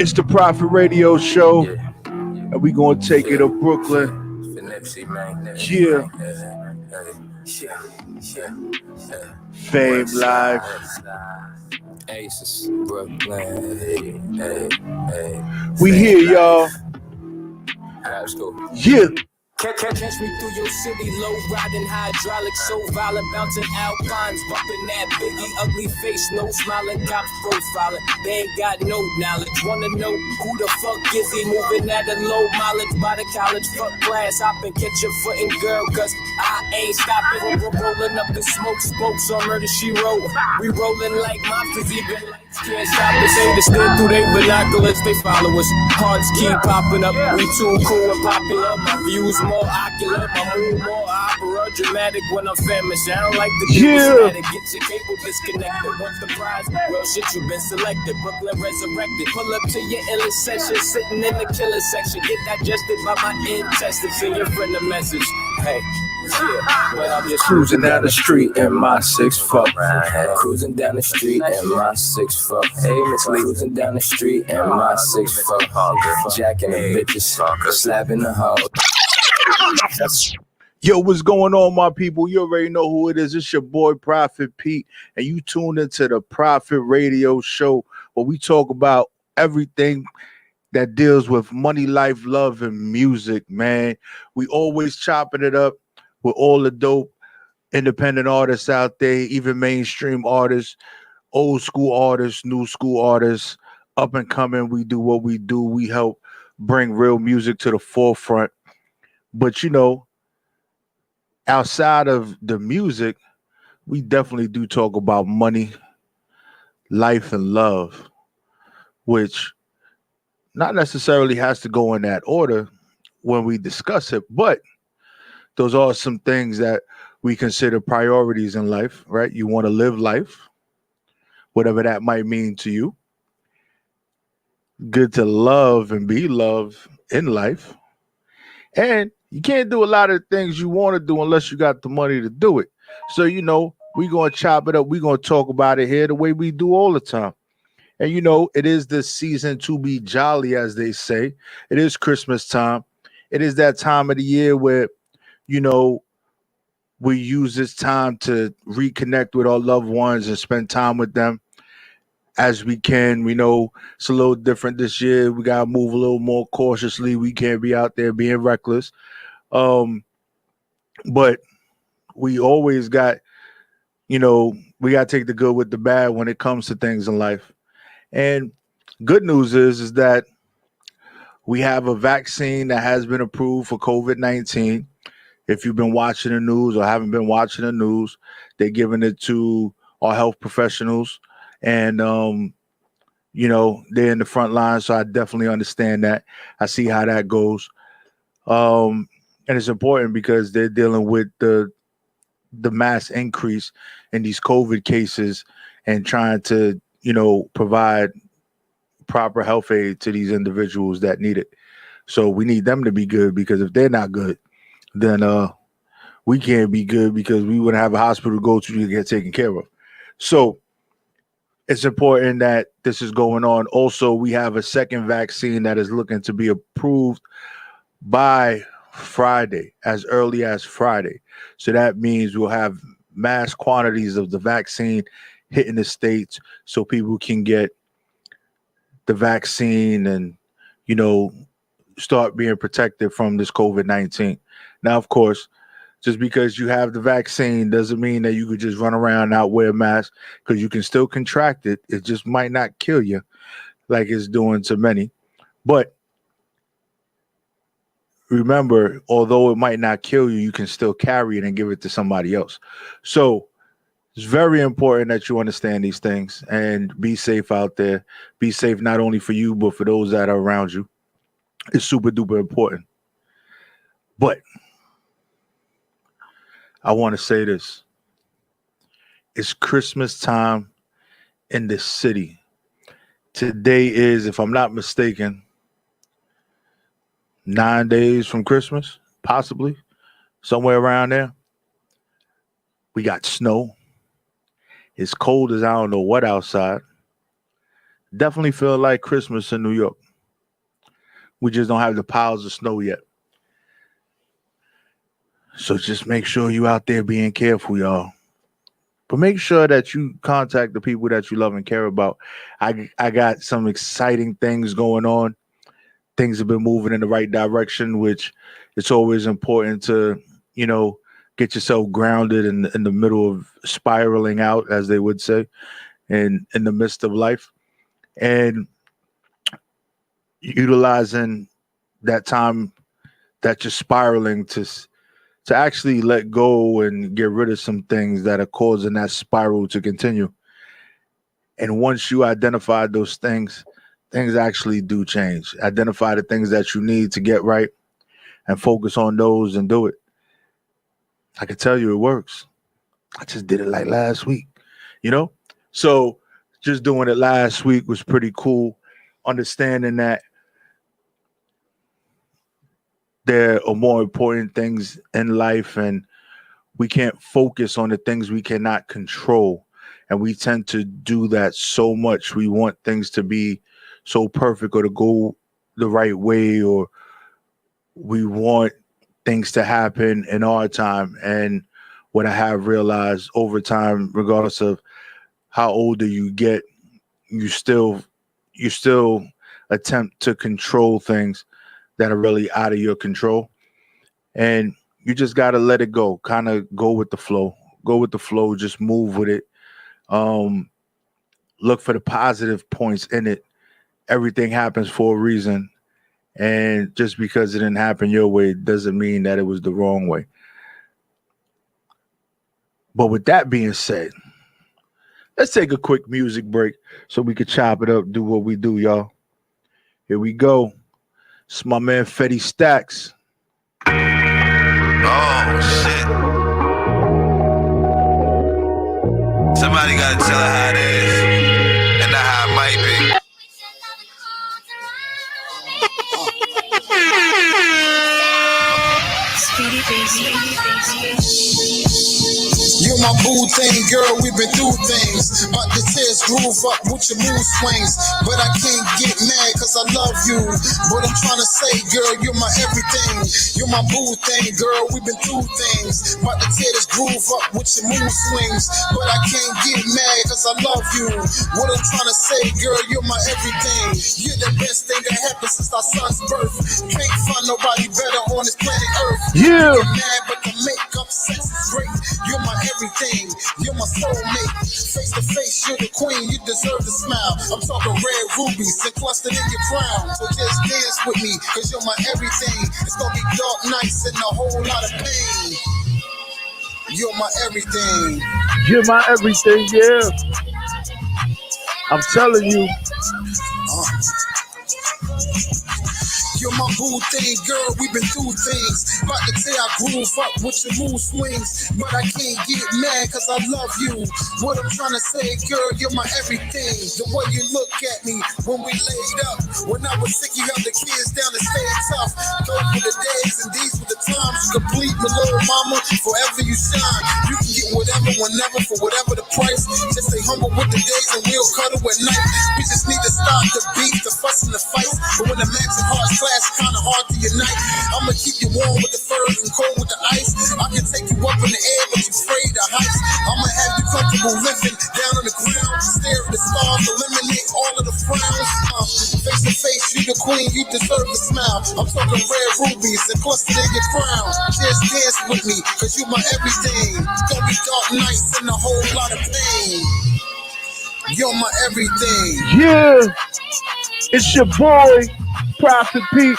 It's the Prophet Radio Show, Yeah, and we gonna take it to Brooklyn. for Nipsey, man. Yeah, Fame Live. Aces, Brooklyn. Hey. We here, y'all. Let's go. Yeah. Catch me through your city, low riding hydraulic, so violent, bouncing alpines, bumping that biggie, ugly face, no smiling, cops profiling. They ain't got no knowledge. Wanna know who the fuck is he? Moving at a low mileage by the college, fuck class, hopping, catch your footing, girl, cause I ain't stopping. We're rolling up the smokes on Murder She Wrote. We rolling like mobsters, even lights can't stop us. Ain't to stand through they binoculars, they follow us. Hearts keep popping up, we too cool and popular. My views more ocular, my mood more opera, dramatic when I'm famous. I don't like the charismatic. Get your cable disconnected. Once the prize, well shit, you been selected. Brooklyn resurrected. Pull up to your illest session, sitting in the killer section. Get digested by my intestines. Send your friend a message. Hey. Yeah, but I'm just cruising down the street in my 6'4". Cruising down the street in my 6'4". Hey, Miss Lee. Cruising down the street in my 6'4". Jacking the bitches, slapping the hoe. Yo, what's going on, my people? You already know who it is. It's your boy Prophet Pete, and you tuned into the Prophet Radio Show, where we talk about everything that deals with money, life, love, and music, man. We always chopping it up with all the dope independent artists out there, even mainstream artists, old school artists, new school artists, up and coming. We do what we do. We help bring real music to the forefront. But outside of the music, we definitely do talk about money, life, and love, which not necessarily has to go in that order when we discuss it, but those are some things that we consider priorities in life, right? You want to live life, whatever that might mean to you. Good to love and be loved in life. And you can't do a lot of things you want to do unless you got the money to do it. So, we're going to chop it up. We're going to talk about it here the way we do all the time. And, it is the season to be jolly, as they say. It is Christmas time. It is that time of the year where, we use this time to reconnect with our loved ones and spend time with them as we can. We know it's a little different this year. We got to move a little more cautiously. We can't be out there being reckless. But we always got, we got to take the good with the bad when it comes to things in life. And good news is that we have a vaccine that has been approved for COVID-19. If you've been watching the news or haven't been watching the news, they're giving it to our health professionals. And, they're in the front line. So I definitely understand that. I see how that goes. And it's important because they're dealing with the mass increase in these COVID cases and trying to, provide proper health aid to these individuals that need it. So we need them to be good, because if they're not good, then we can't be good, because we wouldn't have a hospital to go to get taken care of. So it's important that this is going on. Also, we have a second vaccine that is looking to be approved by Friday, as early as Friday. So that means we'll have mass quantities of the vaccine hitting the states so people can get the vaccine and, start being protected from this COVID-19. Now, of course, just because you have the vaccine doesn't mean that you could just run around and not wear a mask, because you can still contract it. It just might not kill you like it's doing to many. But remember, although it might not kill you, you can still carry it and give it to somebody else. So it's very important that you understand these things and be safe out there. Be safe not only for you, but for those that are around you. It's super duper important. But I want to say this. It's Christmas time in this city. Today is, if I'm not mistaken, 9 days from Christmas, possibly, somewhere around there. We got snow. It's cold as I don't know what outside. Definitely feel like Christmas in New York. We just don't have the piles of snow yet. So just make sure you out there being careful, y'all. But make sure that you contact the people that you love and care about. I got some exciting things going on. Things have been moving in the right direction, which it's always important to, you know, get yourself grounded in the middle of spiraling out, as they would say, and in the midst of life. And utilizing that time that you're spiraling to actually let go and get rid of some things that are causing that spiral to continue. And once you identify those things, things actually do change. Identify the things that you need to get right and focus on those and do it. I can tell you it works. I just did it like last week, you know? So just doing it last week was pretty cool. Understanding that there are more important things in life and we can't focus on the things we cannot control. And we tend to do that so much. We want things to be so perfect or to go the right way, or we want things to happen in our time. And what I have realized over time, regardless of how older you get, you still attempt to control things that are really out of your control. And you just got to let it go, kind of go with the flow, just move with it. Um, Look for the positive points in it. Everything happens for a reason. And just because it didn't happen your way doesn't mean that it was the wrong way. But with that being said, let's take a quick music break so we could chop it up, do what we do, y'all. Here we go. It's my man Fetty Stacks. Oh, shit. Somebody gotta tell her how it is, and not how it might be. Speedy baby. You're my boo thing, girl, we've been through things. About to tears groove up with your mood swings. But I can't get mad cause I love you. What I'm trying to say, girl, you're my everything. You're my boo thing, girl, we've been through things. About to tear this groove up with your mood swings. But I can't get mad cause I love you. What I'm trying to say, girl, you're my everything. You're the best thing that happened since our son's birth. Can't find nobody better on this planet Earth. Yeah. Get mad, but the makeup sex is great. You're my everything, you're my soulmate. Face to face, you're the queen, you deserve the smile. I'm talking red rubies encrusted in your crown. So just dance with me, cause you're my everything. It's gonna be dark nights and a whole lot of pain. You're my everything. You're my everything, yeah. I'm telling you. You're my boo thing, girl, we've been through things. About to say I groove up with your mood swings. But I can't get mad cause I love you. What I'm trying to say, girl, you're my everything. The way you look at me when we laid up. When I was sick, you held the kids down and stayed tough. Those were the days and these were the times. You complete my little mama, forever you shine. You can get whatever, whenever, for whatever the price. Just stay humble with the days and we'll cuddle at night. We just need to stop the beef, the fuss and the fights. But when the matching hearts clash, kinda hard to unite. I'ma keep you warm with the furs and cold with the ice. I can take you up in the air, but you afraid of heights. I'ma have you comfortable living down on the ground. Stare at the stars, eliminate all of the frowns. Face to face, you the queen, you deserve the smile. I'm talking red rubies and clustered in your crown. Just dance with me, cause you my everything. Gonna be dark nights and a whole lot of pain. You're my everything. Yeah. It's your boy, Prophet Pete.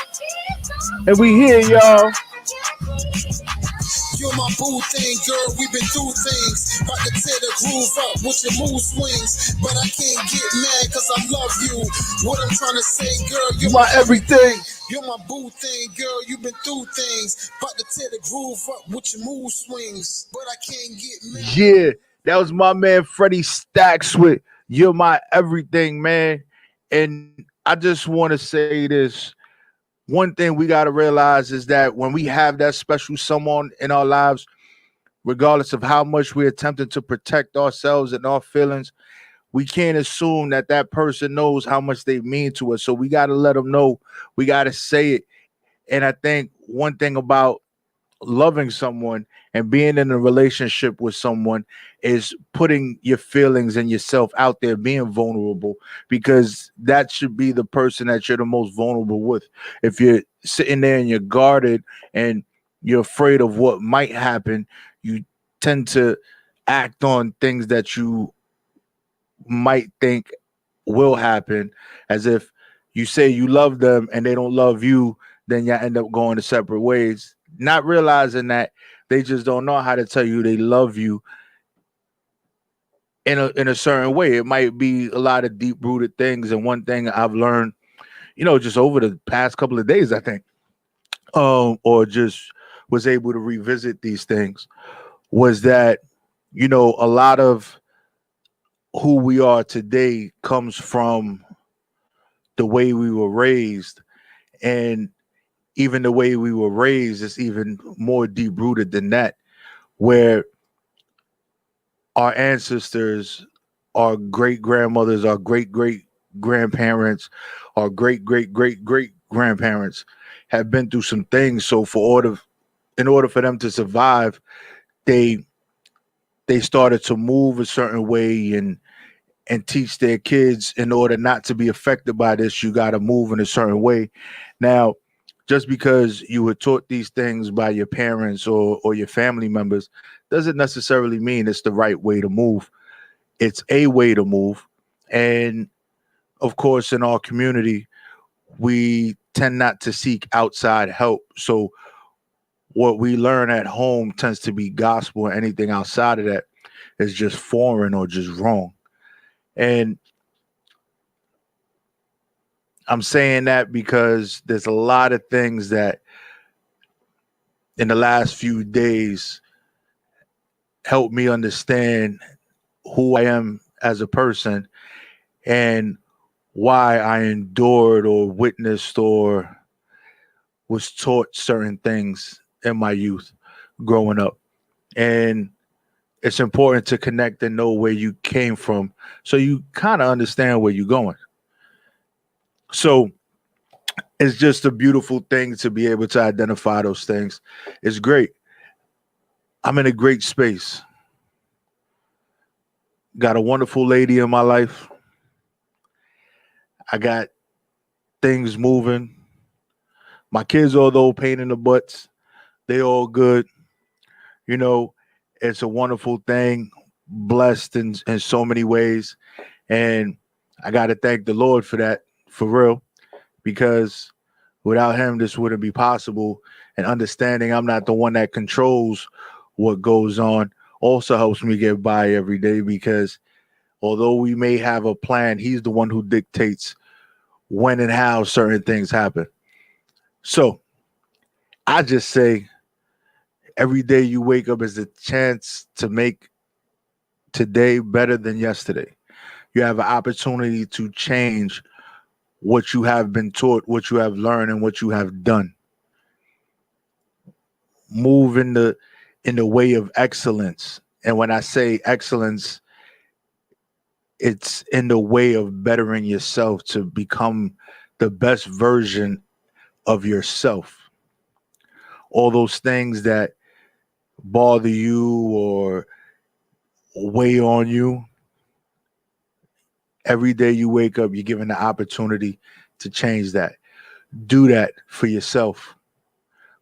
And we here, y'all. You're my boo thing, girl, we've been through things. About to tear the groove up with your mood swings. But I can't get mad cause I love you. What I'm trying to say, girl, you're My everything. You're my boo thing, girl, you've been through things. About to tear the groove up with your mood swings. But I can't get mad. Yeah, that was my man Freddie Stacks with You're My Everything, man. And I just want to say this. One thing we got to realize is that when we have that special someone in our lives, regardless of how much we're attempting to protect ourselves and our feelings, we can't assume that that person knows how much they mean to us. So we got to let them know. We got to say it. And I think one thing about loving someone and being in a relationship with someone is putting your feelings and yourself out there, being vulnerable, because that should be the person that you're the most vulnerable with. If you're sitting there and you're guarded and you're afraid of what might happen, you tend to act on things that you might think will happen, as if you say you love them and they don't love you, then you end up going to separate ways, not realizing that they just don't know how to tell you they love you in a certain way. It might be a lot of deep rooted things. And one thing I've learned, just over the past couple of days, I think, or just was able to revisit these things, was that, a lot of who we are today comes from the way we were raised. And even the way we were raised is even more deep rooted than that, where our ancestors, our great grandmothers, our great great grandparents, our great great great great grandparents have been through some things. So in order for them to survive, they they started to move a certain way and teach their kids, in order not to be affected by this, you got to move in a certain way. Now, just because you were taught these things by your parents or your family members doesn't necessarily mean it's the right way to move. It's a way to move. And of course, in our community, we tend not to seek outside help. So what we learn at home tends to be gospel. Anything outside of that is just foreign or just wrong. And I'm saying that because there's a lot of things that in the last few days helped me understand who I am as a person and why I endured or witnessed or was taught certain things in my youth growing up. And it's important to connect and know where you came from so you kind of understand where you're going. So it's just a beautiful thing to be able to identify those things. It's great. I'm in a great space. Got a wonderful lady in my life. I got things moving. My kids, although pain in the butts, they all good. You know, it's a wonderful thing, blessed in so many ways. And I got to thank the Lord for that, for real, because without him, this wouldn't be possible. And understanding I'm not the one that controls what goes on also helps me get by every day, because although we may have a plan, he's the one who dictates when and how certain things happen. So I just say every day you wake up is a chance to make today better than yesterday. You have an opportunity to change what you have been taught, what you have learned, and what you have done. Move in the way of excellence. And when I say excellence, it's in the way of bettering yourself to become the best version of yourself. All those things that bother you or weigh on you, every day you wake up, you're given the opportunity to change that. Do that for yourself.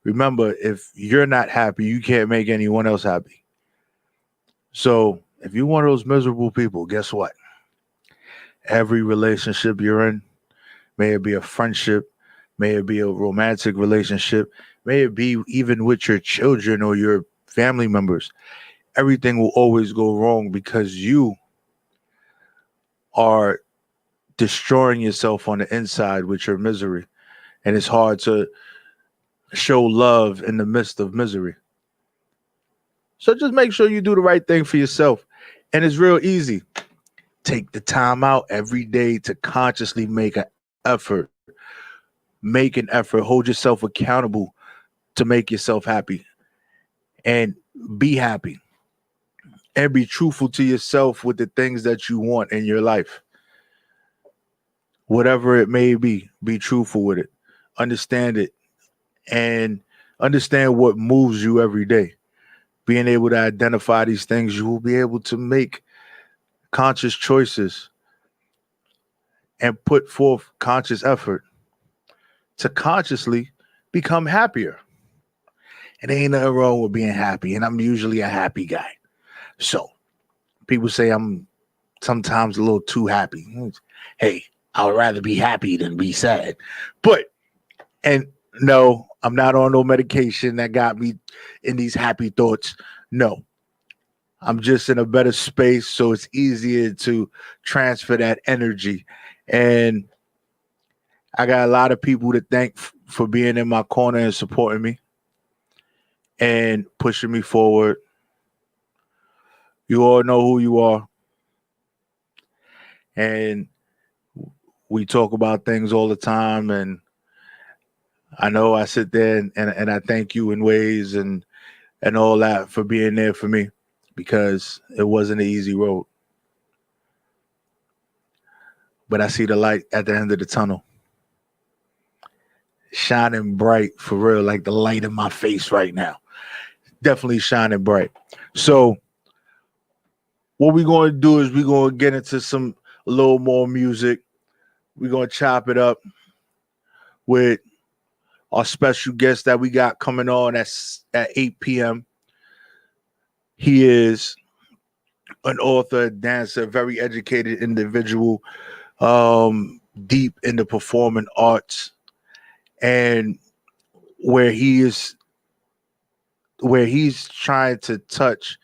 Remember, if you're not happy, you can't make anyone else happy. So if you're one of those miserable people, guess what? Every relationship you're in, may it be a friendship, may it be a romantic relationship, may it be even with your children or your family members, everything will always go wrong because you are destroying yourself on the inside with your misery. And it's hard to show love in the midst of misery. So just make sure you do the right thing for yourself. And it's real easy. Take the time out every day to consciously make an effort. Make an effort. Hold yourself accountable to make yourself happy and be happy. and be truthful to yourself with the things that you want in your life. Whatever it may be truthful with it. Understand it and understand what moves you every day. Being able to identify these things, you will be able to make conscious choices and put forth conscious effort to consciously become happier. And there ain't nothing wrong with being happy. And I'm usually a happy guy. So people say I'm sometimes a little too happy. Hey, I would rather be happy than be sad. And no, I'm not on no medication that got me in these happy thoughts. No, I'm just in a better space, so it's easier to transfer that energy. And I got a lot of people to thank for being in my corner and supporting me and pushing me forward. You all know who you are. And we talk about things all the time, and I know I sit there and I thank you in ways and all that for being there for me, because it wasn't an easy road. But I see the light at the end of the tunnel, shining bright for real, like the light in my face right now. Definitely shining bright. So what we're going to do is we're going to get into a little more music. We're going to chop it up with our special guest that we got coming on at 8 p.m. He is an author, dancer, very educated individual, deep in the performing arts. And where he's trying to touch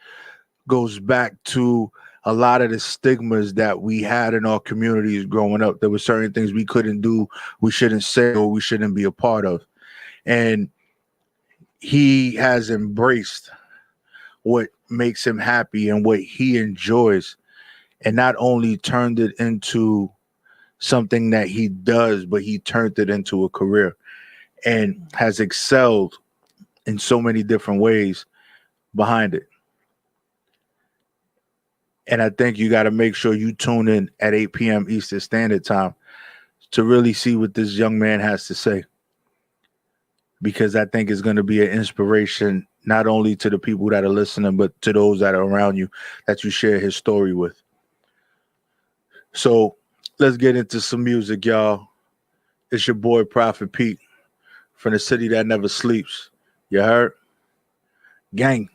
goes back to a lot of the stigmas that we had in our communities growing up. There were certain things we couldn't do, we shouldn't say, or we shouldn't be a part of. And he has embraced what makes him happy and what he enjoys, and not only turned it into something that he does, but he turned it into a career and has excelled in so many different ways behind it. And I think you got to make sure you tune in at 8 p.m. Eastern Standard Time to really see what this young man has to say, because I think it's going to be an inspiration not only to the people that are listening, but to those that are around you that you share his story with. So let's get into some music, y'all. It's your boy Prophet Pete from the city that never sleeps. You heard? Gang.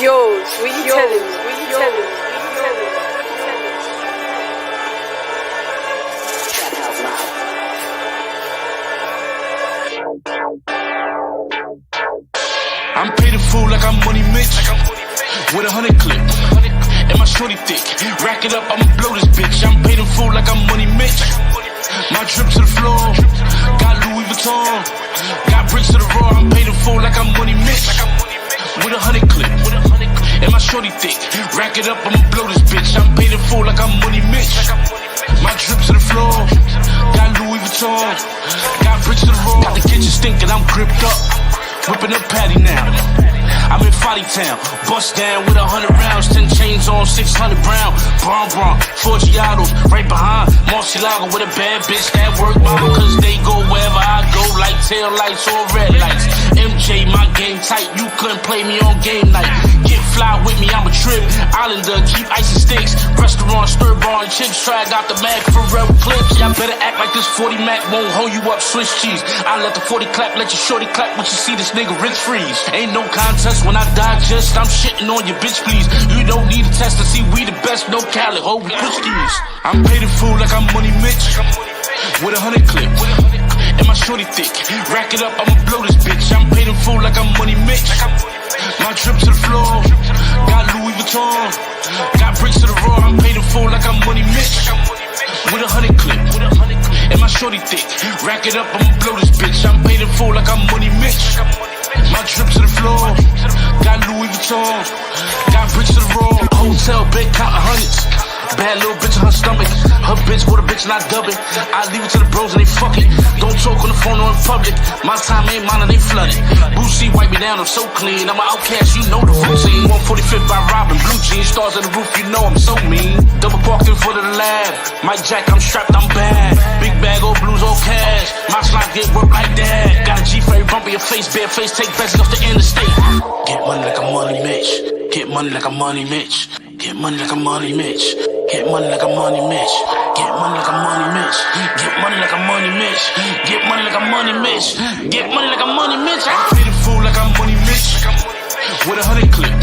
Yo, sweet telling. I'm paid in full like I'm Money Mitch, with 100 clip, and my shorty thick. Rack it up, I'ma blow this bitch. I'm paid in full like I'm Money Mitch. My drip to the floor, got Louis Vuitton, got bricks to the raw. I'm paid in full like I'm Money Mitch, with 100 clip, and my shorty thick. Rack it up, I'ma blow this bitch. I'm paid in full like I'm Money Mitch. My drip to the floor, got Louis Vuitton, got bricks to the raw. Got the kitchen stinking, I'm gripped up. Whipping up patty now. I'm in Folly Town. Bust down with 100 rounds. 10 chains on, 600 brown. Bron, 4 Giados. Right behind Marcielago with a bad bitch that work mama. Cause they go wherever I go, like tail lights or red lights. MJ, my game tight. You couldn't play me on game night. Get fly with me, I'm a trip. Islander, keep ice and sticks. Restaurant, stir bar and chips. Try got the mag for real clips. Y'all better act like this 40 Mac won't hold you up. Swiss cheese. I let the 40 clap, let your shorty clap. What you see this nigga Rich Freeze. Ain't no contest when I digest. I'm shitting on your bitch, please. You don't need a test to see we the best. No Cali, hold we push these. I'm paid in full like I'm Money Mitch, with 100 clip, and my shorty thick. Rack it up, I'ma blow this bitch. I'm paid in full like I'm Money Mitch. My drip to the floor, got Louis Vuitton, got bricks to the raw. I'm paid in full like I'm Money Mitch, with 100 clip, and my shorty thick. Rack it up, I'ma blow this bitch. I'm paid in full like I'm Money Mitch. My drip to the floor, got Louis Vuitton, got bricks to the raw. Hotel bed counting hundreds. Bad little bitch on her stomach. Her bitch with a bitch and I dub it. I leave it to the bros and they fuck it. Don't talk on the phone or in public. My time ain't mine and they flooded. Boosie wipe me down, I'm so clean. I'm an outcast, you know the routine. 145 by Robin, blue jeans, stars on the roof, you know I'm so mean. Double parked in front of the lab. Mike Jack, I'm strapped, I'm bad. Big bag, all blues, all cash. My slime get work like that. Got a G for every bump in your face, bare face, take best off the interstate. Get money like a money Mitch. Get money like a money Mitch. Get money like a money Mitch. Get money like a money Mitch. Get money like a money Mitch. Get money like a money Mitch. Get money like a money Mitch. Get money like a money Mitch. I play the fool like I'm money Mitch. With 100 clip.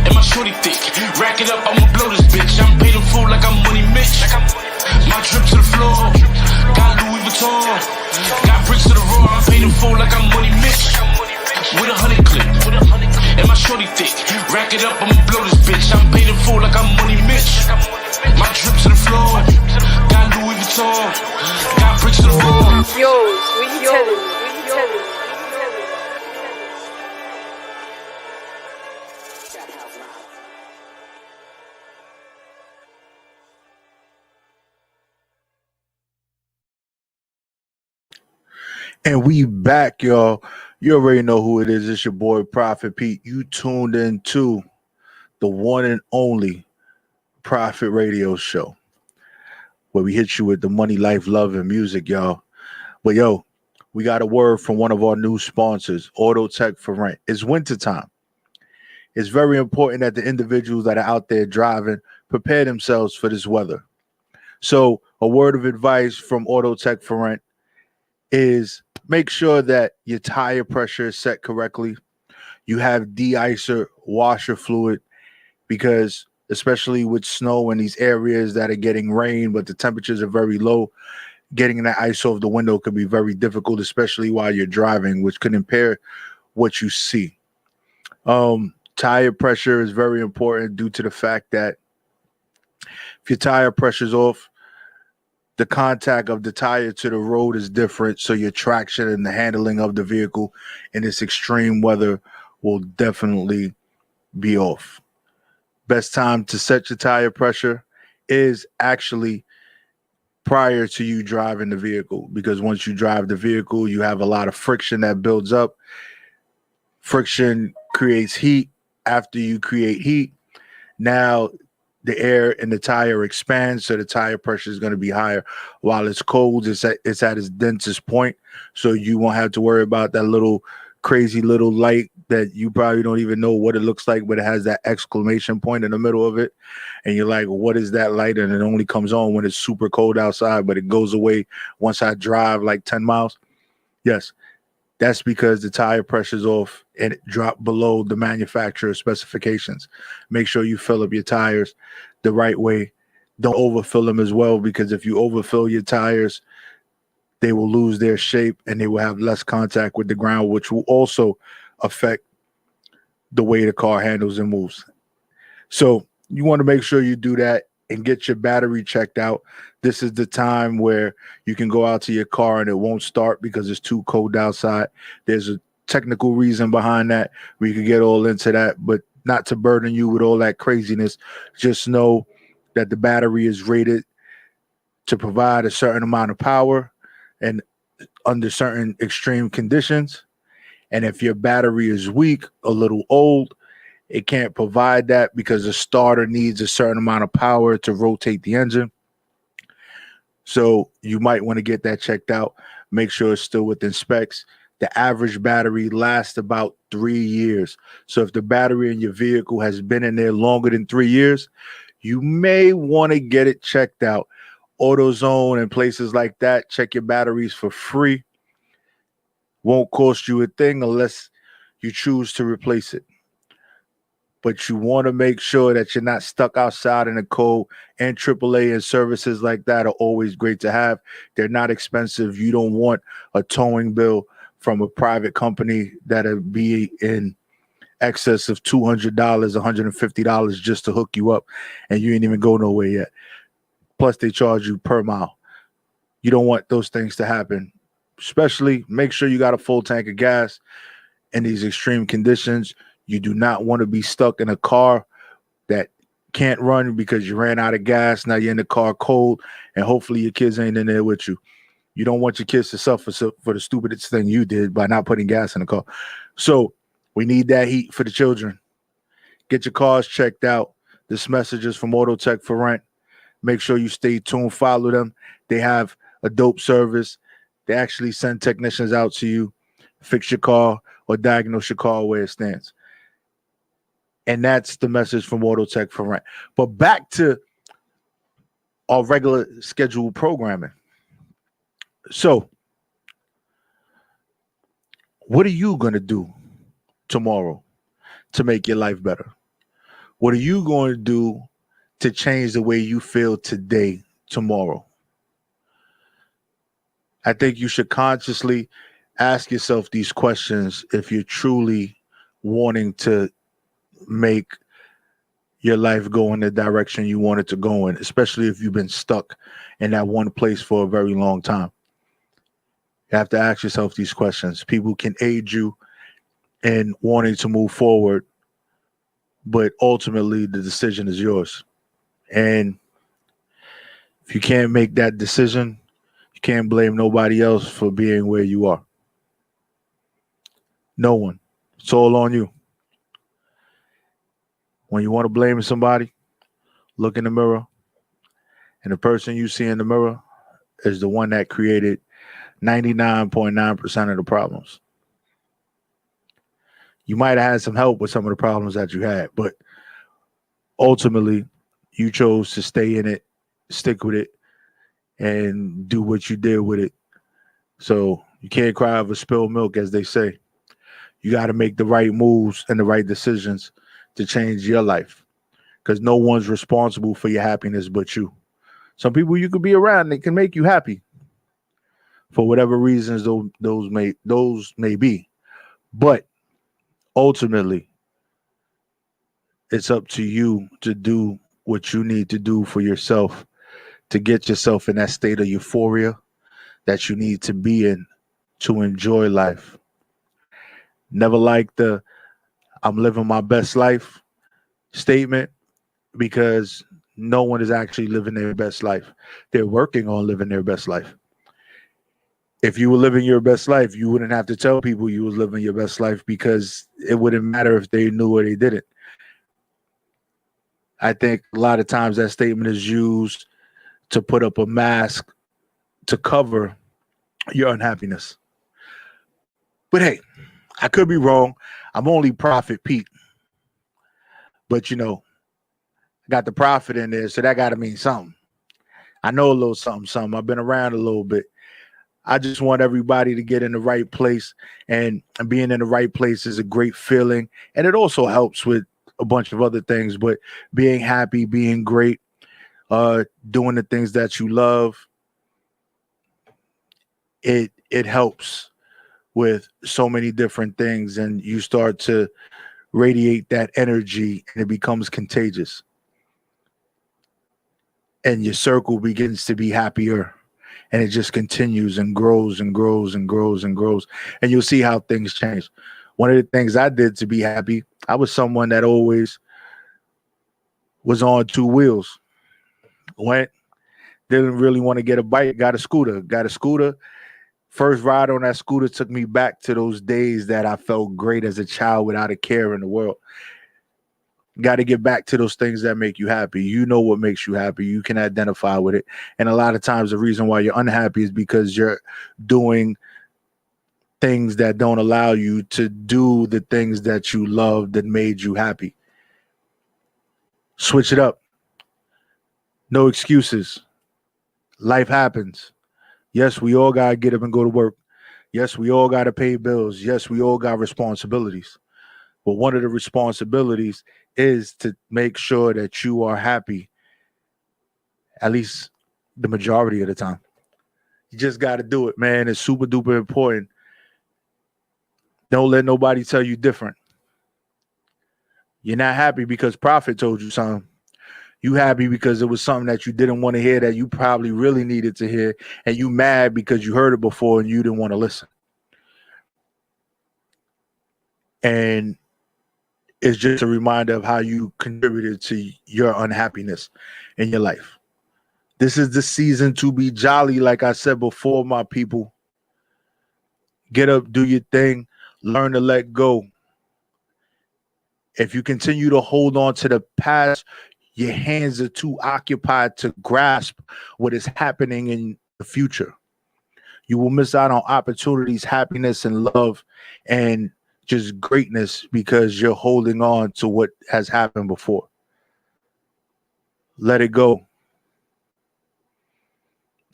And my shorty thick. Rack it up, I'ma blow this bitch. I'm paid the fool like I'm money Mitch. My drip to the floor. Got Louis Vuitton. Got bricks to the roar. I'm paid the fool like I'm money Mitch. With 100 clip. And my shorty thick. Rack it up, I'ma blow this bitch. I'm paid the fool like I'm money Mitch. My drip to the floor. Got Louis Vuitton. Got bricks to the roar. Yo, we tell it. And we back, y'all. You already know who it is. It's your boy Prophet Pete. You tuned in to the one and only Prophet Radio Show, where we hit you with the money, life, love, and music, y'all. But yo, we got a word from one of our new sponsors, Auto Tech for Rent. It's wintertime. It's very important that the individuals that are out there driving prepare themselves for this weather. So a word of advice from Auto Tech for Rent is make sure that your tire pressure is set correctly. You have de-icer washer fluid, because especially with snow in these areas that are getting rain, but the temperatures are very low, getting that ice off the window could be very difficult, especially while you're driving, which could impair what you see. Tire pressure is very important due to the fact that if your tire pressure is off, the contact of the tire to the road is different, so your traction and the handling of the vehicle in this extreme weather will definitely be off. Best time to set your tire pressure is actually prior to you driving the vehicle, because once you drive the vehicle, you have a lot of friction that builds up. Friction creates heat. After you create heat, now the air in the tire expands, so the tire pressure is going to be higher. While it's cold, it's at its densest point, so you won't have to worry about that little crazy little light that you probably don't even know what it looks like, but it has that exclamation point in the middle of it, and you're like, what is that light? And it only comes on when it's super cold outside, but it goes away once I drive like 10 miles. Yes, that's because the tire pressure's off and it dropped below the manufacturer specifications. Make sure you fill up your tires the right way. Don't overfill them as well, because if you overfill your tires, they will lose their shape and they will have less contact with the ground, which will also affect the way the car handles and moves. So you want to make sure you do that and get your battery checked out. This is the time where you can go out to your car and it won't start because it's too cold outside. There's a technical reason behind that. We could get all into that, but not to burden you with all that craziness. Just know that the battery is rated to provide a certain amount of power and under certain extreme conditions. And if your battery is weak, a little old, it can't provide that because the starter needs a certain amount of power to rotate the engine. So you might want to get that checked out. Make sure it's still within specs. The average battery lasts about 3 years. So if the battery in your vehicle has been in there longer than 3 years, you may want to get it checked out. AutoZone and places like that check your batteries for free. Won't cost you a thing unless you choose to replace it. But you want to make sure that you're not stuck outside in the cold, and AAA and services like that are always great to have. They're not expensive. You don't want a towing bill from a private company that'll be in excess of $200, $150 just to hook you up, and you ain't even go nowhere yet. Plus they charge you per mile. You don't want those things to happen. Especially make sure you got a full tank of gas in these extreme conditions. You do not want to be stuck in a car that can't run because you ran out of gas. Now you're in the car cold, and hopefully your kids ain't in there with you. You don't want your kids to suffer for the stupidest thing you did by not putting gas in the car. So we need that heat for the children. Get your cars checked out. This message is from Auto Tech for Rent. Make sure you stay tuned. Follow them. They have a dope service. They actually send technicians out to you, fix your car, or diagnose your car where it stands. And that's the message from Auto Tech for Rent. But back to our regular scheduled programming. So, what are you going to do tomorrow to make your life better? What are you going to do to change the way you feel today, tomorrow? I think you should consciously ask yourself these questions if you're truly wanting to make your life go in the direction you want it to go in, especially if you've been stuck in that one place for a very long time. You have to ask yourself these questions. People can aid you in wanting to move forward, but ultimately the decision is yours. And if you can't make that decision, you can't blame nobody else for being where you are. No one. It's all on you. When you want to blame somebody, look in the mirror, and the person you see in the mirror is the one that created 99.9% of the problems. You might have had some help with some of the problems that you had, but ultimately you chose to stay in it, stick with it, and do what you did with it. So you can't cry over spilled milk, as they say. You got to make the right moves and the right decisions to change your life, because no one's responsible for your happiness but you. Some people you could be around, they can make you happy for whatever reasons those may be. But ultimately, it's up to you to do what you need to do for yourself to get yourself in that state of euphoria that you need to be in to enjoy life. Never like the "I'm living my best life" statement, because no one is actually living their best life. They're working on living their best life. If you were living your best life, you wouldn't have to tell people you was living your best life, because it wouldn't matter if they knew or they didn't. I think a lot of times that statement is used to put up a mask to cover your unhappiness. But hey, I could be wrong. I'm only Prophet Pete. But I got the prophet in there, so that got to mean something. I know a little something. I've been around a little bit. I just want everybody to get in the right place, and being in the right place is a great feeling. And it also helps with a bunch of other things, but being happy, being great, doing the things that you love, it helps with so many different things, and you start to radiate that energy, and it becomes contagious. And your circle begins to be happier. And it just continues and grows and grows and grows and grows. And you'll see how things change. One of the things I did to be happy, I was someone that always was on two wheels. Didn't really want to get a bike, got a scooter. First ride on that scooter took me back to those days that I felt great as a child without a care in the world. Got to get back to those things that make you happy. You know what makes you happy. You can identify with it. And a lot of times the reason why you're unhappy is because you're doing things that don't allow you to do the things that you loved that made you happy. Switch it up. No excuses. Life happens. Yes, we all got to get up and go to work. Yes, we all got to pay bills. Yes, we all got responsibilities. But one of the responsibilities is to make sure that you are happy at least the majority of the time. You just got to do it, man. It's super duper important. Don't let nobody tell you different. You're not happy because Prophet told you something. You happy because it was something that you didn't want to hear that you probably really needed to hear, and you mad because you heard it before and you didn't want to listen. And is just a reminder of how you contributed to your unhappiness in your life. This is the season to be jolly, like I said before, my people. Get up, do your thing, learn to let go. If you continue to hold on to the past, your hands are too occupied to grasp what is happening in the future. You will miss out on opportunities, happiness, and love, and just greatness because you're holding on to what has happened before. Let it go.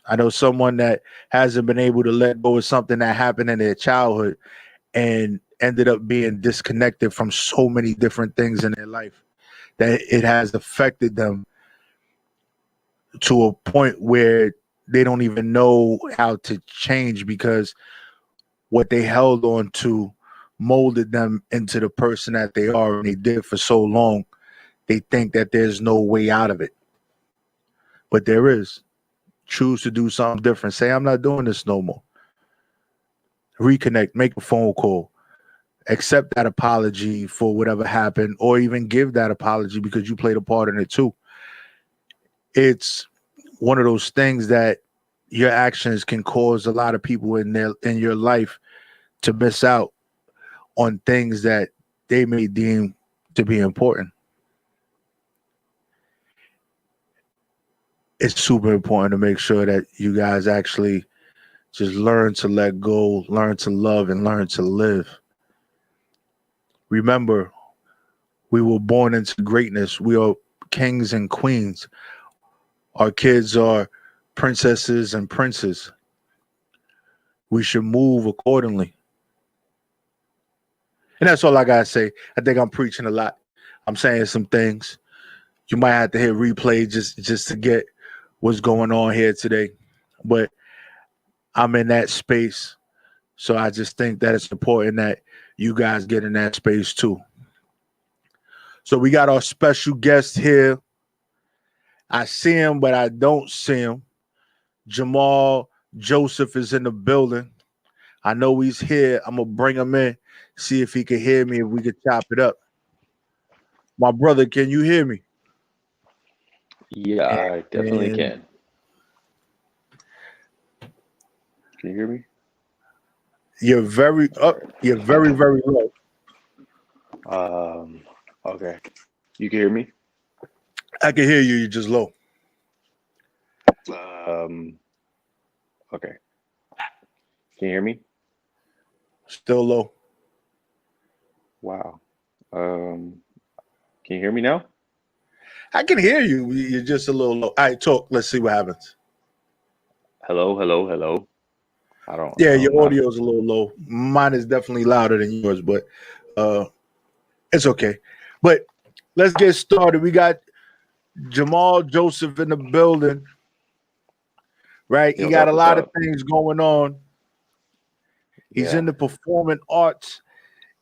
I know someone that hasn't been able to let go of something that happened in their childhood and ended up being disconnected from so many different things in their life that it has affected them to a point where they don't even know how to change because what they held on to molded them into the person that they are, and they did for so long. They think that there's no way out of it, but there is. Choose to do something different. Say, I'm not doing this no more. Reconnect, make a phone call, accept that apology for whatever happened, or even give that apology because you played a part in it too. It's one of those things that your actions can cause a lot of people in your life to miss out on things that they may deem to be important. It's super important to make sure that you guys actually just learn to let go, learn to love, and learn to live. Remember, we were born into greatness. We are kings and queens. Our kids are princesses and princes. We should move accordingly. And that's all I gotta say. I think I'm preaching a lot. I'm saying some things. You might have to hit replay just to get what's going on here today. But I'm in that space. So I just think that it's important that you guys get in that space too. So we got our special guest here. I see him, but I don't see him. Jamal Josef is in the building. I know he's here. I'm going to bring him in, see if he can hear me, if we could chop it up. My brother, can you hear me? Yeah, I definitely can. Can you hear me? You're very up. You're very, very low. Okay. You can hear me? I can hear you. You're just low. Okay. Can you hear me? Still low. Wow. Can you hear me now? I can hear you. You're just a little low. All right, talk. Let's see what happens. Hello, hello, hello. Yeah, your audio is a little low. Mine is definitely louder than yours, but it's okay. But let's get started. We got Jamal Josef in the building, right? He got a lot of things going on. He's in the performing arts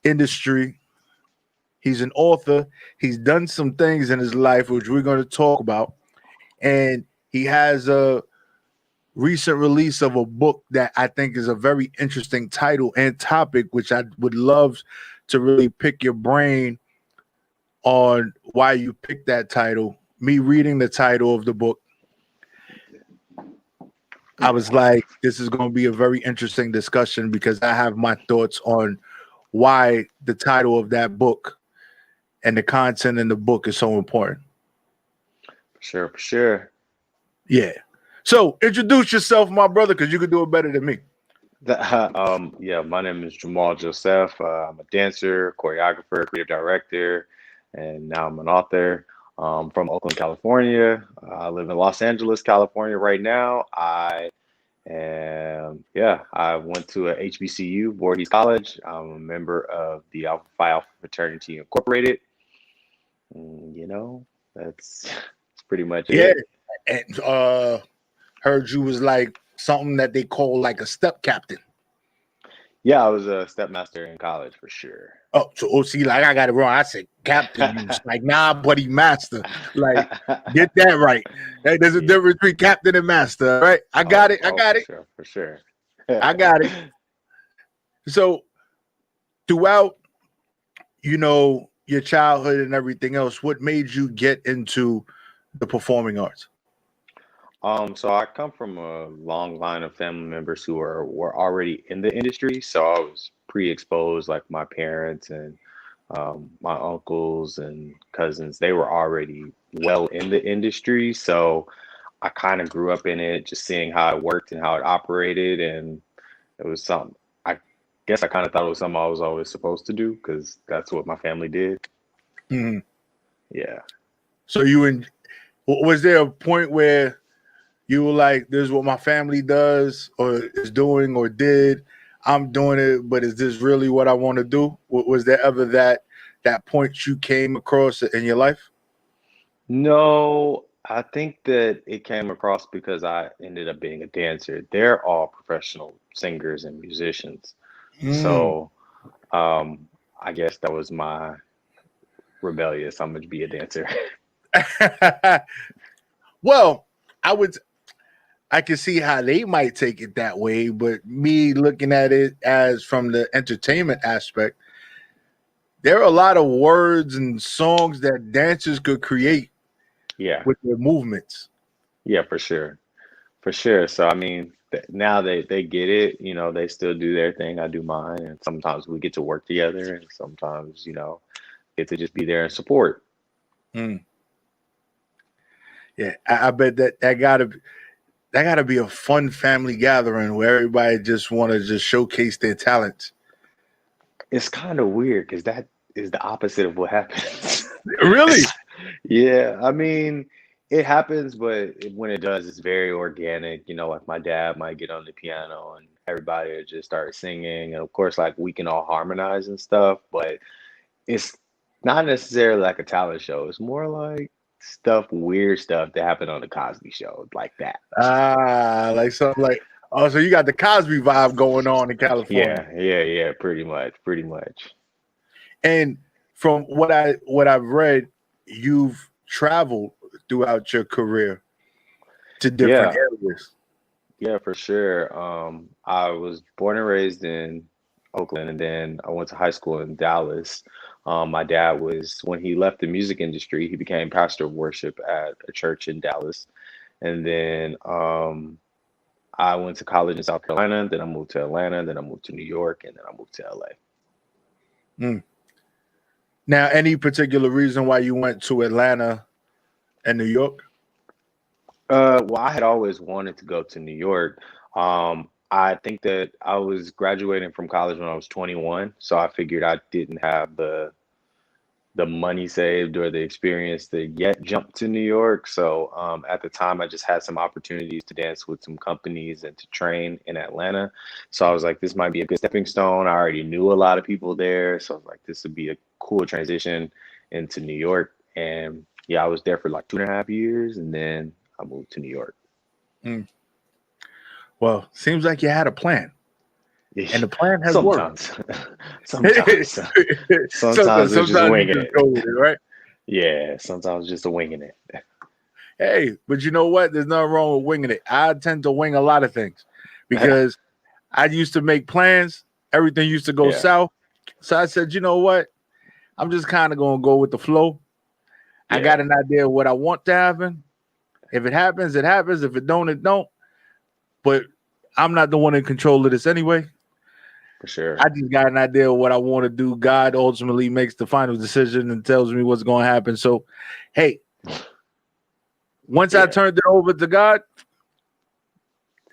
industry. He's an author. He's done some things in his life, which we're going to talk about. And he has a recent release of a book that I think is a very interesting title and topic, which I would love to really pick your brain on why you picked that title. Me reading the title of the book, I was like, this is going to be a very interesting discussion because I have my thoughts on why the title of that book and the content in the book is so important. For sure. Yeah. So introduce yourself, my brother, because you can do it better than me. Yeah, my name is Jamal Josef. I'm a dancer, choreographer, creative director, and now I'm an author. From Oakland, California. I live in Los Angeles, California right now. I went to a HBCU, Voorhees College. I'm a member of the Alpha Phi Alpha Fraternity Incorporated. That's pretty much it. Yeah, and heard you was like something that they call like a step captain. Yeah, I was a stepmaster in college for sure. Oh, see, like I got it wrong. I said captain. You was like, nah, buddy, master. Like, get that right. Hey, there's a difference between captain and master, right? I got it. I got it. For sure. I got it. So throughout, your your childhood and everything else, what made you get into the performing arts? So I come from a long line of family members who were already in the industry, so I was pre-exposed, like my parents and my uncles and cousins, they were already well in the industry. So I kind of grew up in it, just seeing how it worked and how it operated. And it was something, I guess I kind of thought it was something I was always supposed to do because that's what my family did. Mhm. Yeah. So was there a point where you were like, "This is what my family does, or is doing, or did. I'm doing it, but is this really what I want to do?" Was there ever that point you came across in your life? No, I think that it came across because I ended up being a dancer. They're all professional singers and musicians. Mm. So um, I guess that was my rebellious. I'm gonna be a dancer. Well, I would. I can see how they might take it that way, but me looking at it as from the entertainment aspect, there are a lot of words and songs that dancers could create Yeah, with their movements. yeah, for sure. For sure. So I mean, now they get it. You know, they still do their thing. I do mine, and sometimes we get to work together, and sometimes get to just be there and support. Mm. Yeah, I bet that gotta be a fun family gathering where everybody just want to just showcase their talents. It's kind of weird because that is the opposite of what happens. Really? Yeah, I mean, it happens, but when it does, it's very organic. You know, like my dad might get on the piano and everybody will just start singing, and of course, like we can all harmonize and stuff, but it's not necessarily like a talent show. It's more like weird stuff that happened on the Cosby Show, like that. Like something like, oh, so you got the Cosby vibe going on in California. Yeah, yeah, yeah, pretty much, pretty much. And from what I've read, you've traveled throughout your career to different Yeah, areas. yeah, for sure. I was born and raised in Oakland, and then I went to high school in Dallas. My dad was, when he left the music industry, he became pastor of worship at a church in Dallas. And then I went to college in South Carolina, then I moved to Atlanta, then I moved to New York, and then I moved to LA. Mm. Now, any particular reason why you went to Atlanta and New York? Well, I had always wanted to go to New York. I think that I was graduating from college when I was 21, so I figured I didn't have the money saved or the experience to yet jump to New York. So at the time, I just had some opportunities to dance with some companies and to train in Atlanta. So I was like, this might be a good stepping stone. I already knew a lot of people there. So I was like, this would be a cool transition into New York. And yeah, I was there for like 2.5 years and then I moved to New York. Mm. Well, seems like you had a plan, and the plan has worked. Sometimes, sometimes, sometimes it's just Sometimes you winging just it. go with it, right? Yeah, sometimes just a winging it. Hey, but you know what? There's nothing wrong with winging it. I tend to wing a lot of things because I used to make plans. Everything used to go Yeah, south. So I said, you know what? I'm just kind of going to go with the flow. I yeah, got an idea of what I want to happen. If it happens, it happens. If it don't, it don't. But I'm not the one in control of this anyway. for sure. I just got an idea of what I want to do. God ultimately makes the final decision and tells me what's going to happen. So, hey, once I Yeah. turned it over to God,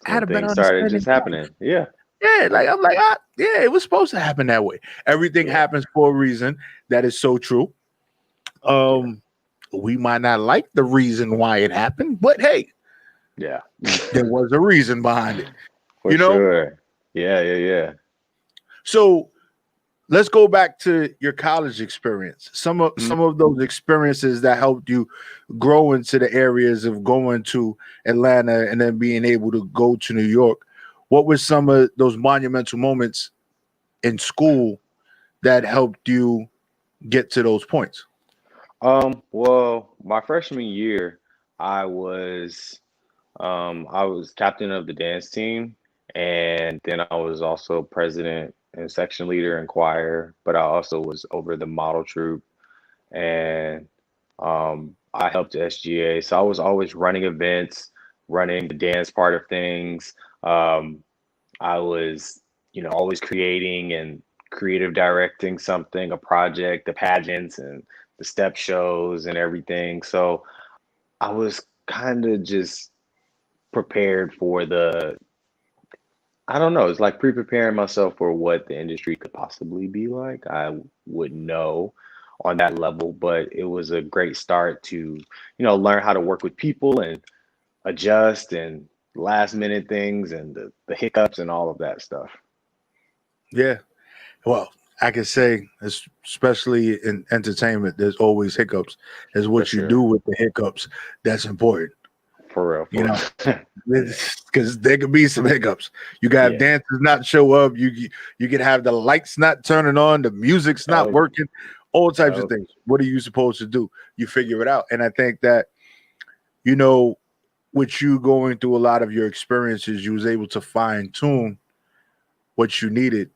I had When a better things started understanding just of life. happening. Yeah. Yeah, like I'm like, yeah, it was supposed to happen that way. Everything Yeah. happens for a reason. That is so true. Yeah. We might not like the reason why it happened, but hey, Yeah. there was a reason behind it. For You know? sure. Yeah. Yeah. Yeah. So let's go back to your college experience. Mhm. Some of those experiences that helped you grow into the areas of going to Atlanta and then being able to go to New York. What were some of those monumental moments in school that helped you get to those points? Well, my freshman year, I was I was captain of the dance team, and then I was also president and section leader in choir, but I also was over the model troupe. and I helped SGA. So I was always running events, running the dance part of things. Um, I was, always creating and creative directing something, a project, the pageants and the step shows and everything. So I was kind of just prepared for I don't know, it's like pre-preparing myself for what the industry could possibly be like. I would know on that level, but it was a great start to, learn how to work with people and adjust and last minute things and the hiccups and all of that stuff. Yeah. Well, I can say, especially in entertainment, there's always hiccups. Is For what you do sure. with the hiccups that's important. For real, You for know, real. Yeah. because there could be some hiccups. You got to have Yeah. dancers not show up. You could have the lights not turning on, the music's not Oh, working, all types of oh, things. What are you supposed to do? You figure it out. And I think that, you know, with you going through a lot of your experiences, you was able to fine tune what you needed,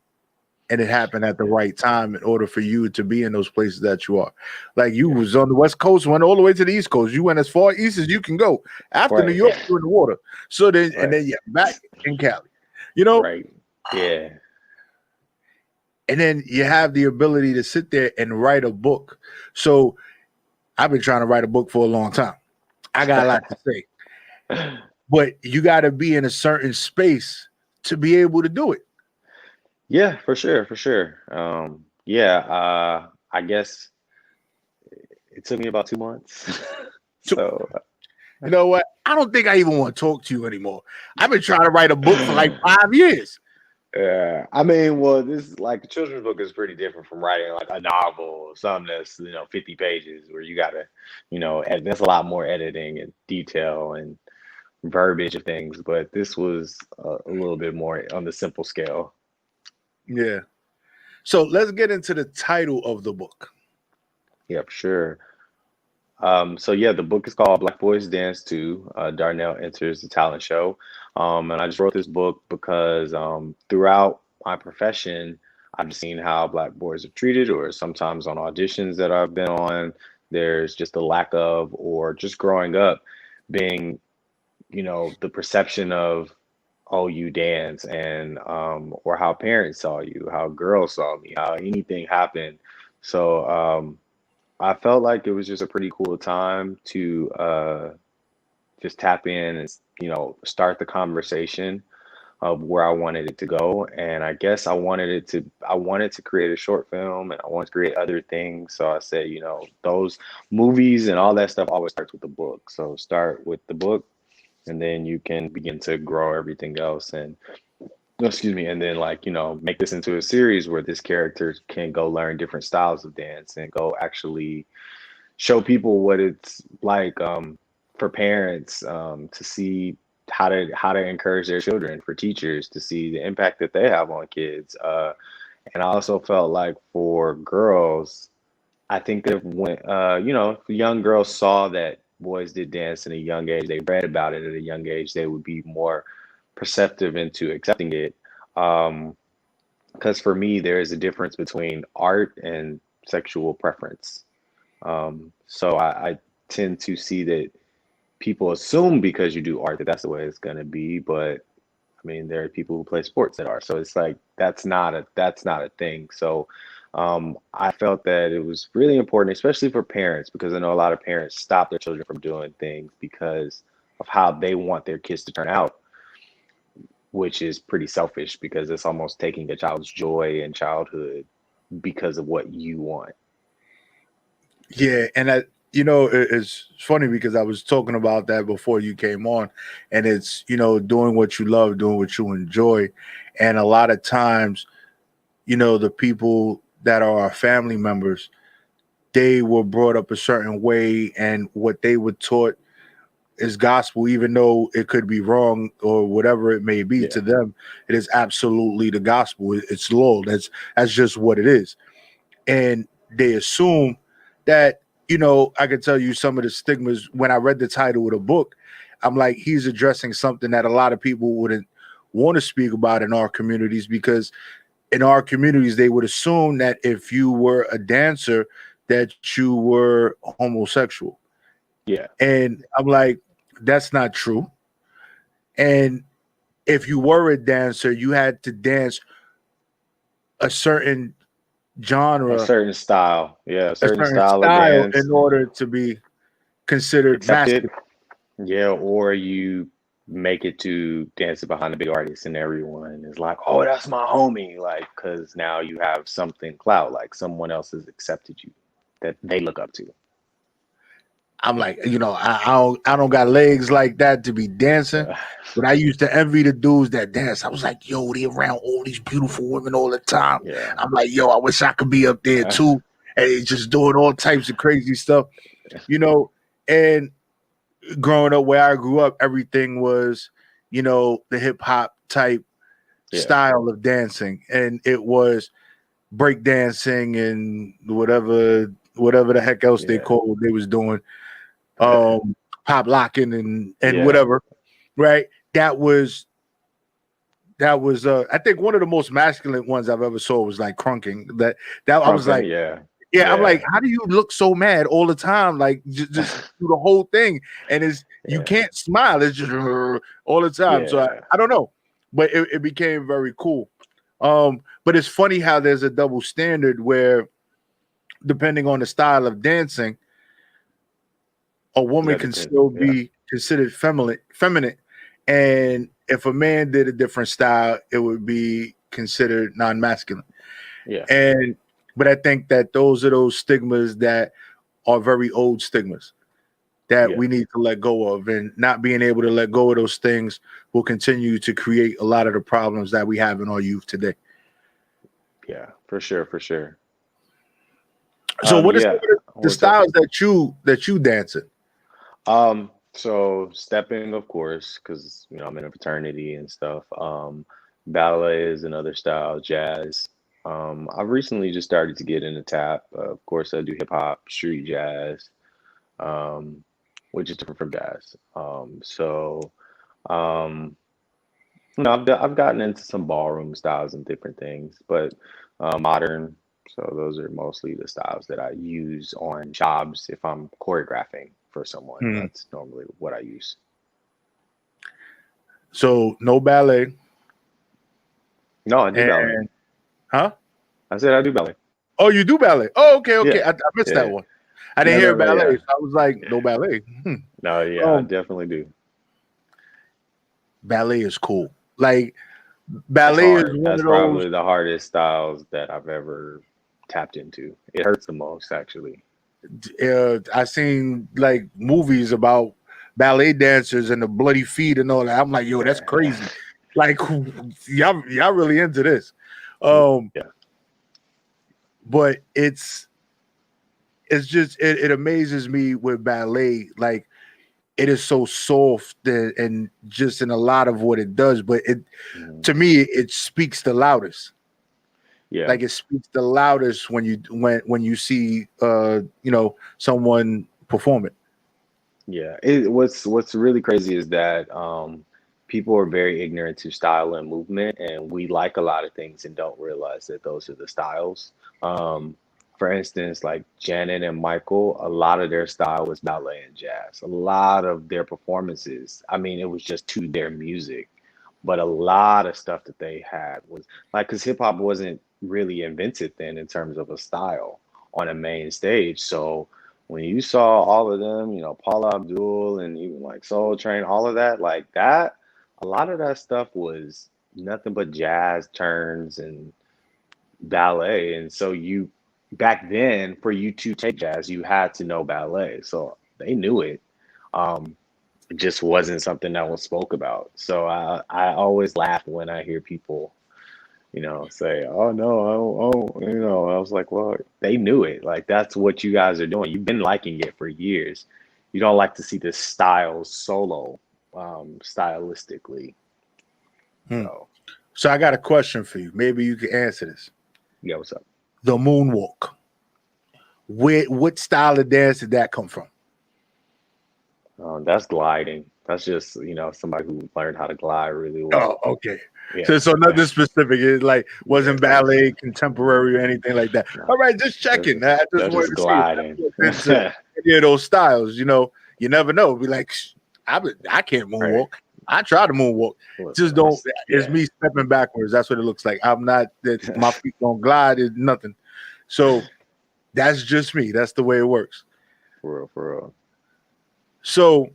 and it happened at the yeah. right time in order for you to be in those places that you are. Like you Yeah. was on the West Coast, went all the way to the East Coast. You went as far east as you can go. After New Right. York, you're in the water. So then, and Right. then yeah, back in Cali. You know, Right. Yeah. and then you have the ability to sit there and write a book. So I've been trying to write a book for a long time. I got a lot to say, but you got to be in a certain space to be able to do it. Yeah, for sure, for sure. Yeah, I guess it took me about 2 months. So, So, you know what? I don't think I even want to talk to you anymore. I've been trying to write a book for like 5 years. yeah, I mean, well, this like a children's book is pretty different from writing like a novel or something that's 50 pages where you gotta, there's a lot more editing and detail and verbiage of things. But this was a little bit more on the simple scale. Yeah. So let's get into the title of the book. Yeah, for sure. So yeah, the book is called Black Boys Dance 2. Darnell Enters the Talent Show. And I just wrote this book because throughout my profession, I've seen how Black boys are treated, or sometimes on auditions that I've been on, there's just a lack of, or just growing up, being, the perception of, oh, you dance, and or how parents saw you, how girls saw me, how anything happened. So I felt like it was just a pretty cool time to just tap in and start the conversation of where I wanted it to go. And I guess I wanted to create a short film, and I wanted to create other things. So I said, those movies and all that stuff always starts with the book. So start with the book, and then you can begin to grow everything else. And excuse me, and then like make this into a series where this character can go learn different styles of dance and go actually show people what it's like, for parents, to see how to encourage their children, for teachers to see the impact that they have on kids. And I also felt like for girls, I think that when if young girls saw that boys did dance at a young age, they read about it at a young age, they would be more perceptive into accepting it. Because for me, there is a difference between art and sexual preference. So I tend to see that people assume because you do art that that's the way it's going to be, but I mean there are people who play sports that are. So it's like that's not a thing. So I felt that it was really important, especially for parents, because I know a lot of parents stop their children from doing things because of how they want their kids to turn out, which is pretty selfish because it's almost taking a child's joy and childhood because of what you want. Yeah, and it's funny because I was talking about that before you came on, and it's doing what you love, doing what you enjoy, and a lot of times, the people that are our family members, they were brought up a certain way, and what they were taught is gospel, even though it could be wrong or whatever it may be Yeah. to them. It is absolutely the gospel. It's law. That's just what it is, and they assume that I can tell you some of the stigmas. When I read the title of the book, I'm like, he's addressing something that a lot of people wouldn't want to speak about in our communities, because in our communities they would assume that if you were a dancer, that you were homosexual. Yeah. And I'm like, that's not true. And if you were a dancer, you had to dance a certain A genre, certain style. Yeah, a a certain certain style of style dance in order to be considered accepted. masculine. Yeah, or you make it to dancing behind a big artist and everyone is like, oh, that's my homie. Like, because now you have something clout, like someone else has accepted you that they look up to. I'm like, I don't got legs like that to be dancing. Uh, But I used to envy the dudes that dance. I was like, yo, they around all these beautiful women all the time. yeah. I'm like, yo, I wish I could be up there too. And they just doing all types of crazy stuff, And growing up where I grew up, everything was, the hip hop type Yeah. style of dancing. And it was break dancing and whatever the heck else Yeah. they was doing. Pop locking and Yeah. whatever, right? That was I think one of the most masculine ones I've ever saw was like crunking. That I was like, Crunking, yeah. yeah, I'm like, Yeah. how do you look so mad all the time? Like just do the whole thing, and you Yeah. can't smile. It's just all the time. So Yeah. I don't know, but it became very cool. But it's funny how there's a double standard where, depending on the style of dancing, a woman Yeah, can depend. still Yeah. be considered feminine, and if a man did a different style, it would be considered non-masculine. Yeah. But I think that those are those stigmas that are very old stigmas that Yeah. we need to let go of, and not being able to let go of those things will continue to create a lot of the problems that we have in our youth today. Yeah. For sure. For sure. So what is some Yeah. of the What's up? styles that you dance in? So stepping, of course, because I'm in a fraternity and stuff. Ballet is another style, jazz. I've recently just started to get into tap. Of course, I do hip hop, street jazz, um, which is different from jazz. Um, I've gotten into some ballroom styles and different things, but modern. So those are mostly the styles that I use on jobs if I'm choreographing for someone. Hmm. That's normally what I use. So no ballet, No, I do ballet. and huh? I said I do ballet. Oh, you do ballet. Oh, okay, okay. Yeah, I missed that yeah. one. I didn't No, hear no, no, ballet, yeah. so I was like, Yeah. no ballet. No, yeah, I Um, definitely do. ballet is cool. Like It's ballet is hard. one That's of those. probably the hardest styles that I've ever tapped into. It hurts the most, actually. I seen like movies about ballet dancers and the bloody feet and all that. I'm like, yo, that's Yeah. crazy. Like, y'all really into this? Um, Yeah. but it's just it amazes me with ballet. Like, it is so soft and just in a lot of what it does, but Mhm. to me it speaks the loudest. Yeah. Like, it speaks the loudest when you see someone perform it. Yeah. What's really crazy is that people are very ignorant to style and movement, and we like a lot of things and don't realize that those are the styles. Um, for instance, like Janet and Michael, a lot of their style was ballet and jazz. A lot of their performances, I mean, it was just to their music, but a lot of stuff that they had was like, because hip hop wasn't really invented then in terms of a style on a main stage. So when you saw all of them, Paula Abdul and even like Soul Train, all of that, like that, a lot of that stuff was nothing but jazz turns and ballet. And so back then, for you to take jazz, you had to know ballet. So they knew it. Um, it just wasn't something that was spoke about. So I always laugh when I hear people say, "Oh no, I was like, well, they knew it. Like that's what you guys are doing. You've been liking it for years. You don't like to see the styles solo, stylistically. Hmm. So So I got a question for you. Maybe you can answer this. yeah, what's up? The moonwalk. What style of dance did that come from? That's gliding. That's just, somebody who learned how to glide really Oh, well. okay. Yeah. So nothing specific. It like Yeah. wasn't ballet, contemporary, or anything like that. No, All right, just checking. I just they're wanted just to see if gliding. you was into any of those styles. You never know. Be like, I can't Right. moonwalk. I try to moonwalk. Just Listen, don't. It's yeah. me stepping backwards. That's what it looks like. I'm not that my feet don't glide. It's nothing. So that's just me. That's the way it works. For real, for real. So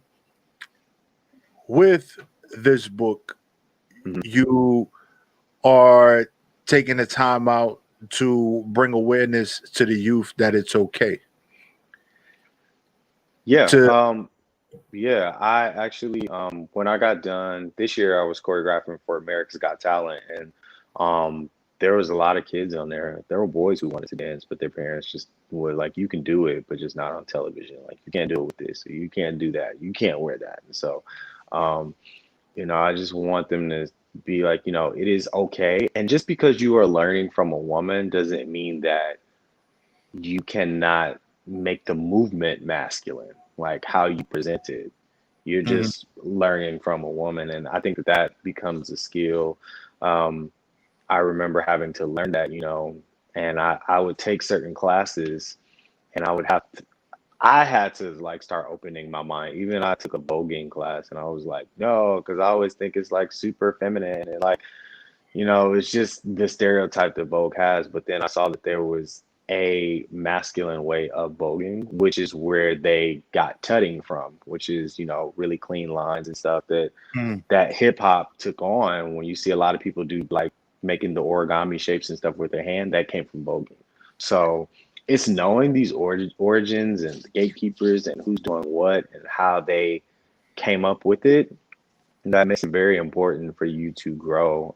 with this book, Mhm. you are taking the time out to bring awareness to the youth that it's okay Yeah. to Yeah. I actually, when I got done this year, I was choreographing for America's Got Talent, and um, there was a lot of kids on there. There were boys who wanted to dance, but their parents just were like, "You can do it, but just not on television. Like, you can't do it with this. Or you can't do that. You can't wear that." And so, um, I just want them to be like, it is okay. And just because you are learning from a woman doesn't mean that you cannot make the movement masculine, like how you present it. You're Mhm. just learning from a woman. And I think that that becomes a skill. Um, I remember having to learn that, and I would take certain classes and I had to like start opening my mind. Even I took a voguing class and I was like, no, because I always think it's like super feminine and like, it's just the stereotype that Vogue has. But then I saw that there was a masculine way of voguing, which is where they got tutting from, which is, really clean lines and stuff Mhm. that hip hop took on. When you see a lot of people do like making the origami shapes and stuff with their hand, that came from voguing. So it's knowing these origins and the gatekeepers and who's doing what and how they came up with it that makes it very important for you to grow.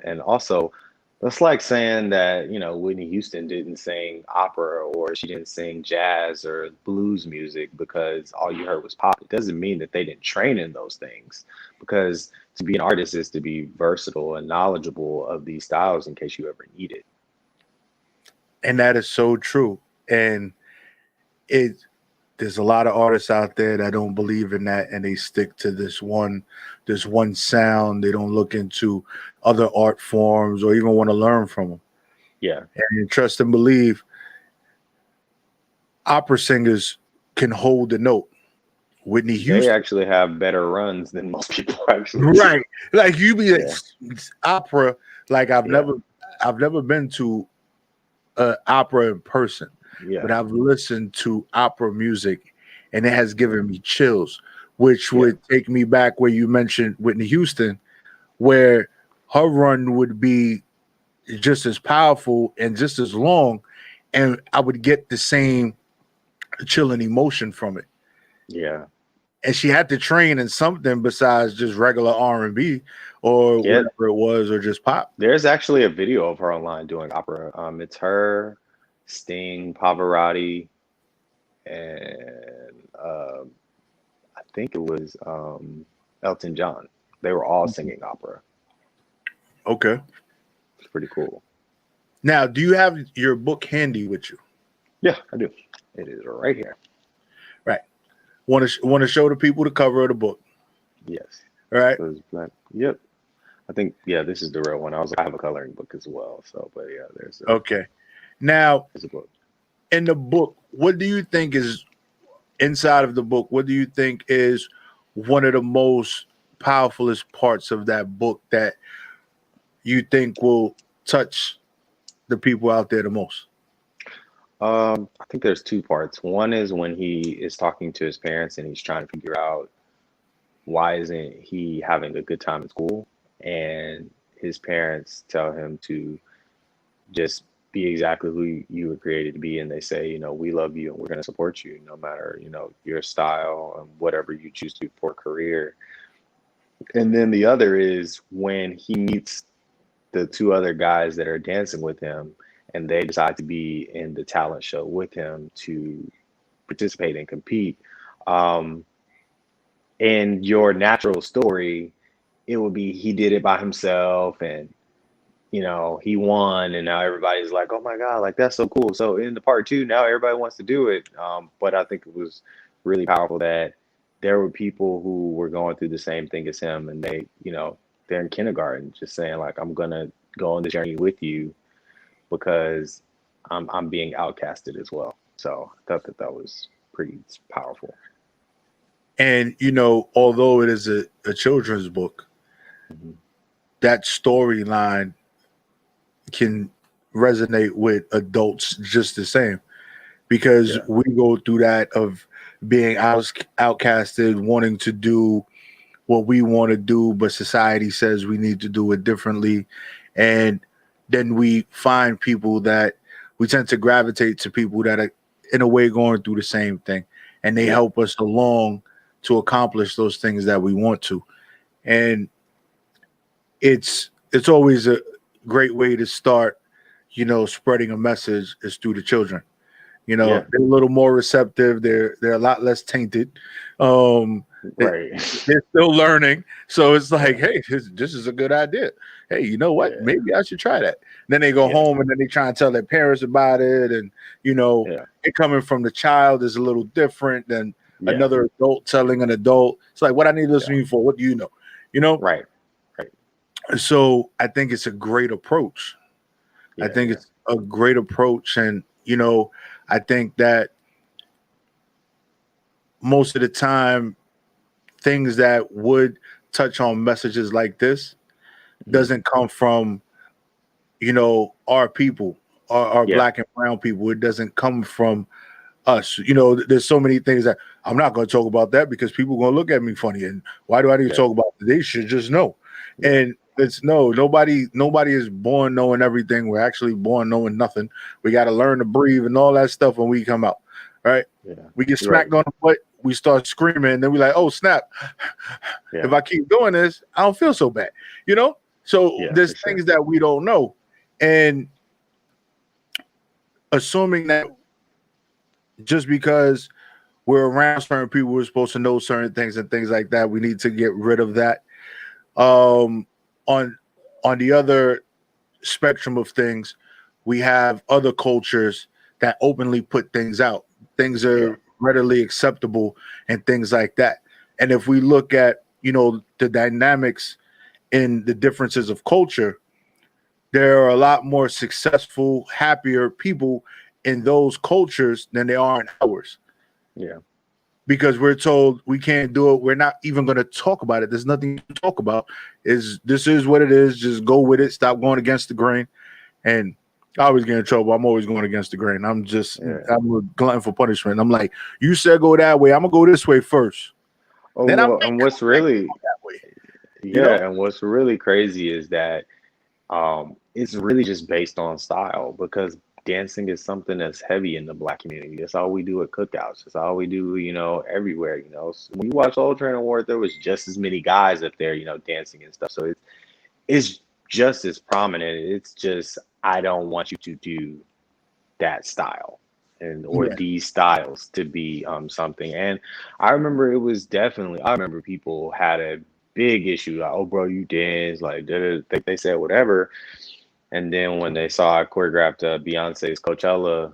And also, that's like saying that, Whitney Houston didn't sing opera or she didn't sing jazz or blues music because all you heard was pop. It doesn't mean that they didn't train in those things, because to be an artist is to be versatile and knowledgeable of these styles in case you ever need it. And that is so true. And it there's a lot of artists out there that don't believe in that and they stick to this one sound. They don't look into other art forms or even want to learn from them. Yeah. And trust and believe opera singers can hold the note. Whitney They Houston. actually have better runs than most people actually do. Right. Like you be like Yeah. opera, like I've Yeah. never been to opera in person, but Yeah. I've listened to opera music and it has given me chills, which Yeah. would take me back where you mentioned Whitney Houston, where her run would be just as powerful and just as long, and I would get the same chill and emotion from it. Yeah. And she had to train in something besides just regular R&B or Yeah. whatever it was, or just pop. There's actually a video of her online doing opera. It's her, Sting, Pavarotti, and I think it was Elton John. They were all singing opera. Okay. It's pretty cool. Now, do you have your book handy with you? Yeah, I do. It is right here. Right. Want to show the people the cover of the book. Yes. All right. So it's black. Yep. I think, yeah, this is the real one. I was like, I have a coloring book as well. So, but yeah, Okay. Now, there's a book. in the book, what do you think is inside of the book? What do you think is one of the most powerfulest parts of that book that you think will touch the people out there the most? I think there's two parts. One is when he is talking to his parents and he's trying to figure out why isn't he having a good time at school, and his parents tell him to just be exactly who you were created to be, and they say, we love you and we're going to support you no matter, your style and whatever you choose to do for a career. And then the other is when he meets the two other guys that are dancing with him and they decide to be in the talent show with him to participate and compete. um, in your natural story, it would be he did it by himself and he won, and now everybody's like, oh my god, like that's so cool. So in the part two, now everybody wants to do it. But I think it was really powerful that there were people who were going through the same thing as him, and they, they're in kindergarten, just saying like, I'm gonna go on the journey with you because I'm being outcasted as well. So I thought that was pretty powerful. And although it is a children's book, Mhm. that storyline can resonate with adults just the same, because Yeah, we go through that of being outcasted, wanting to do what we want to do, but society says we need to do it differently. And then we find people that we tend to gravitate to people that are in a way going through the same thing, and they yeah, help us along to accomplish those things that we want to. And it's always a great way to start, spreading a message is through the children. yeah. They're a little more receptive. They're a lot less tainted. Um, they, Right. they're still learning, so it's like, Yeah, hey, this is a good idea. Hey, you know what? yeah, Maybe I should try that. Then they go yeah, home and then they try and tell their parents about it, and yeah, it coming from the child is a little different than yeah, another adult telling an adult. It's like, what I need to listen yeah. to you for? What do you know? You know. Right, right. So I think it's a great approach. I Yeah, think yeah, it's a great approach, and I think that most of the time things that would touch on messages like this mhm, doesn't come from our people, our yeah, black and brown people. It doesn't come from us. There's so many things that I'm not going to talk about that because people are going to look at me funny, and why do I need to yeah, talk about it? They should just know. yeah, And it's no, nobody is born knowing everything. We're actually born knowing nothing. We got to learn to breathe and all that stuff when we come out, right? yeah. We get You're right. smacked on the butt, we start screaming, and then we like, oh snap. If Yeah, I keep doing this, I don't feel so bad, so yeah, there's for sure. things that we don't know, and assuming that just because we're around certain people, we're supposed to know certain things and things like that, we need to get rid of that. um on the other spectrum of things, we have other cultures that openly put things out. Things Yeah, are readily acceptable and things like that. And if we look at, the dynamics in the differences of culture, there are a lot more successful, happier people in those cultures than there are in ours, yeah, because we're told we can't do it. We're not even going to talk about it. There's nothing to talk about. This is what it is. Just go with it. Stop going against the grain. And I always get in trouble. I'm always going against the grain. I'm yeah. a glutton for punishment. I'm like, you said go that way. I'm gonna go this way first. Oh, Then I well, might and come what's back really, that way. You know? yeah, and what's really crazy is that it's really just based on style because dancing is something that's heavy in the black community. That's all we do at cookouts. That's all we do, everywhere. When you watch Old Train Award, there was just as many guys up there, dancing and stuff. So it's just as prominent. It's just I don't want you to do that style and or Yeah. these styles to be something. And I remember people had a big issue like, oh bro, you dance like they said whatever. And then when they saw I choreographed Beyonce's Coachella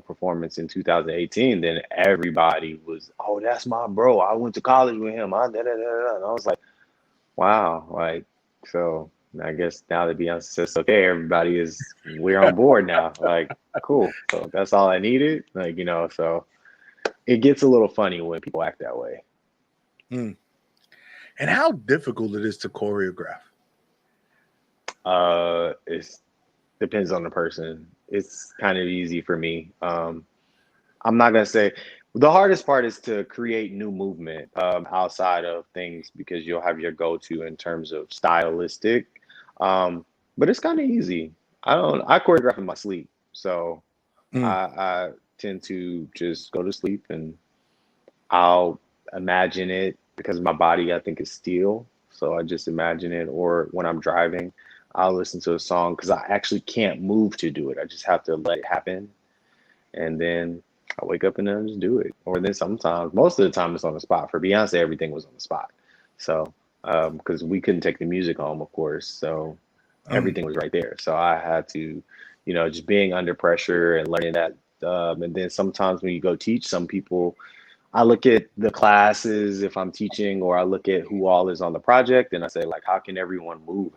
performance in 2018, then everybody was, oh, that's my bro. I went to college with him. And I was like, wow, like, so I guess now that Beyonce says okay, we're on board now. Like, cool. So that's all I needed. Like, so it gets a little funny when people act that way. Mm. And how difficult it is to choreograph. It depends on the person. It's kind of easy for me. I'm not gonna say the hardest part is to create new movement outside of things because you'll have your go-to in terms of stylistic. Um, but it's kind of easy. I choreograph in my sleep, so Mm. I tend to just go to sleep and I'll imagine it because my body I think is still, so I just imagine it. Or when I'm driving, I'll listen to a song because I actually can't move to do it. I just have to let it happen and then I wake up and then I just do it. Or then sometimes, most of the time, it's on the spot. For Beyonce, everything was on the spot. So, because we couldn't take the music home, of course, so Mm. everything was right there. So I had to, just being under pressure and learning that. And then sometimes when you go teach, some people, I look at the classes if I'm teaching, or I look at who all is on the project, and I say like, how can everyone move?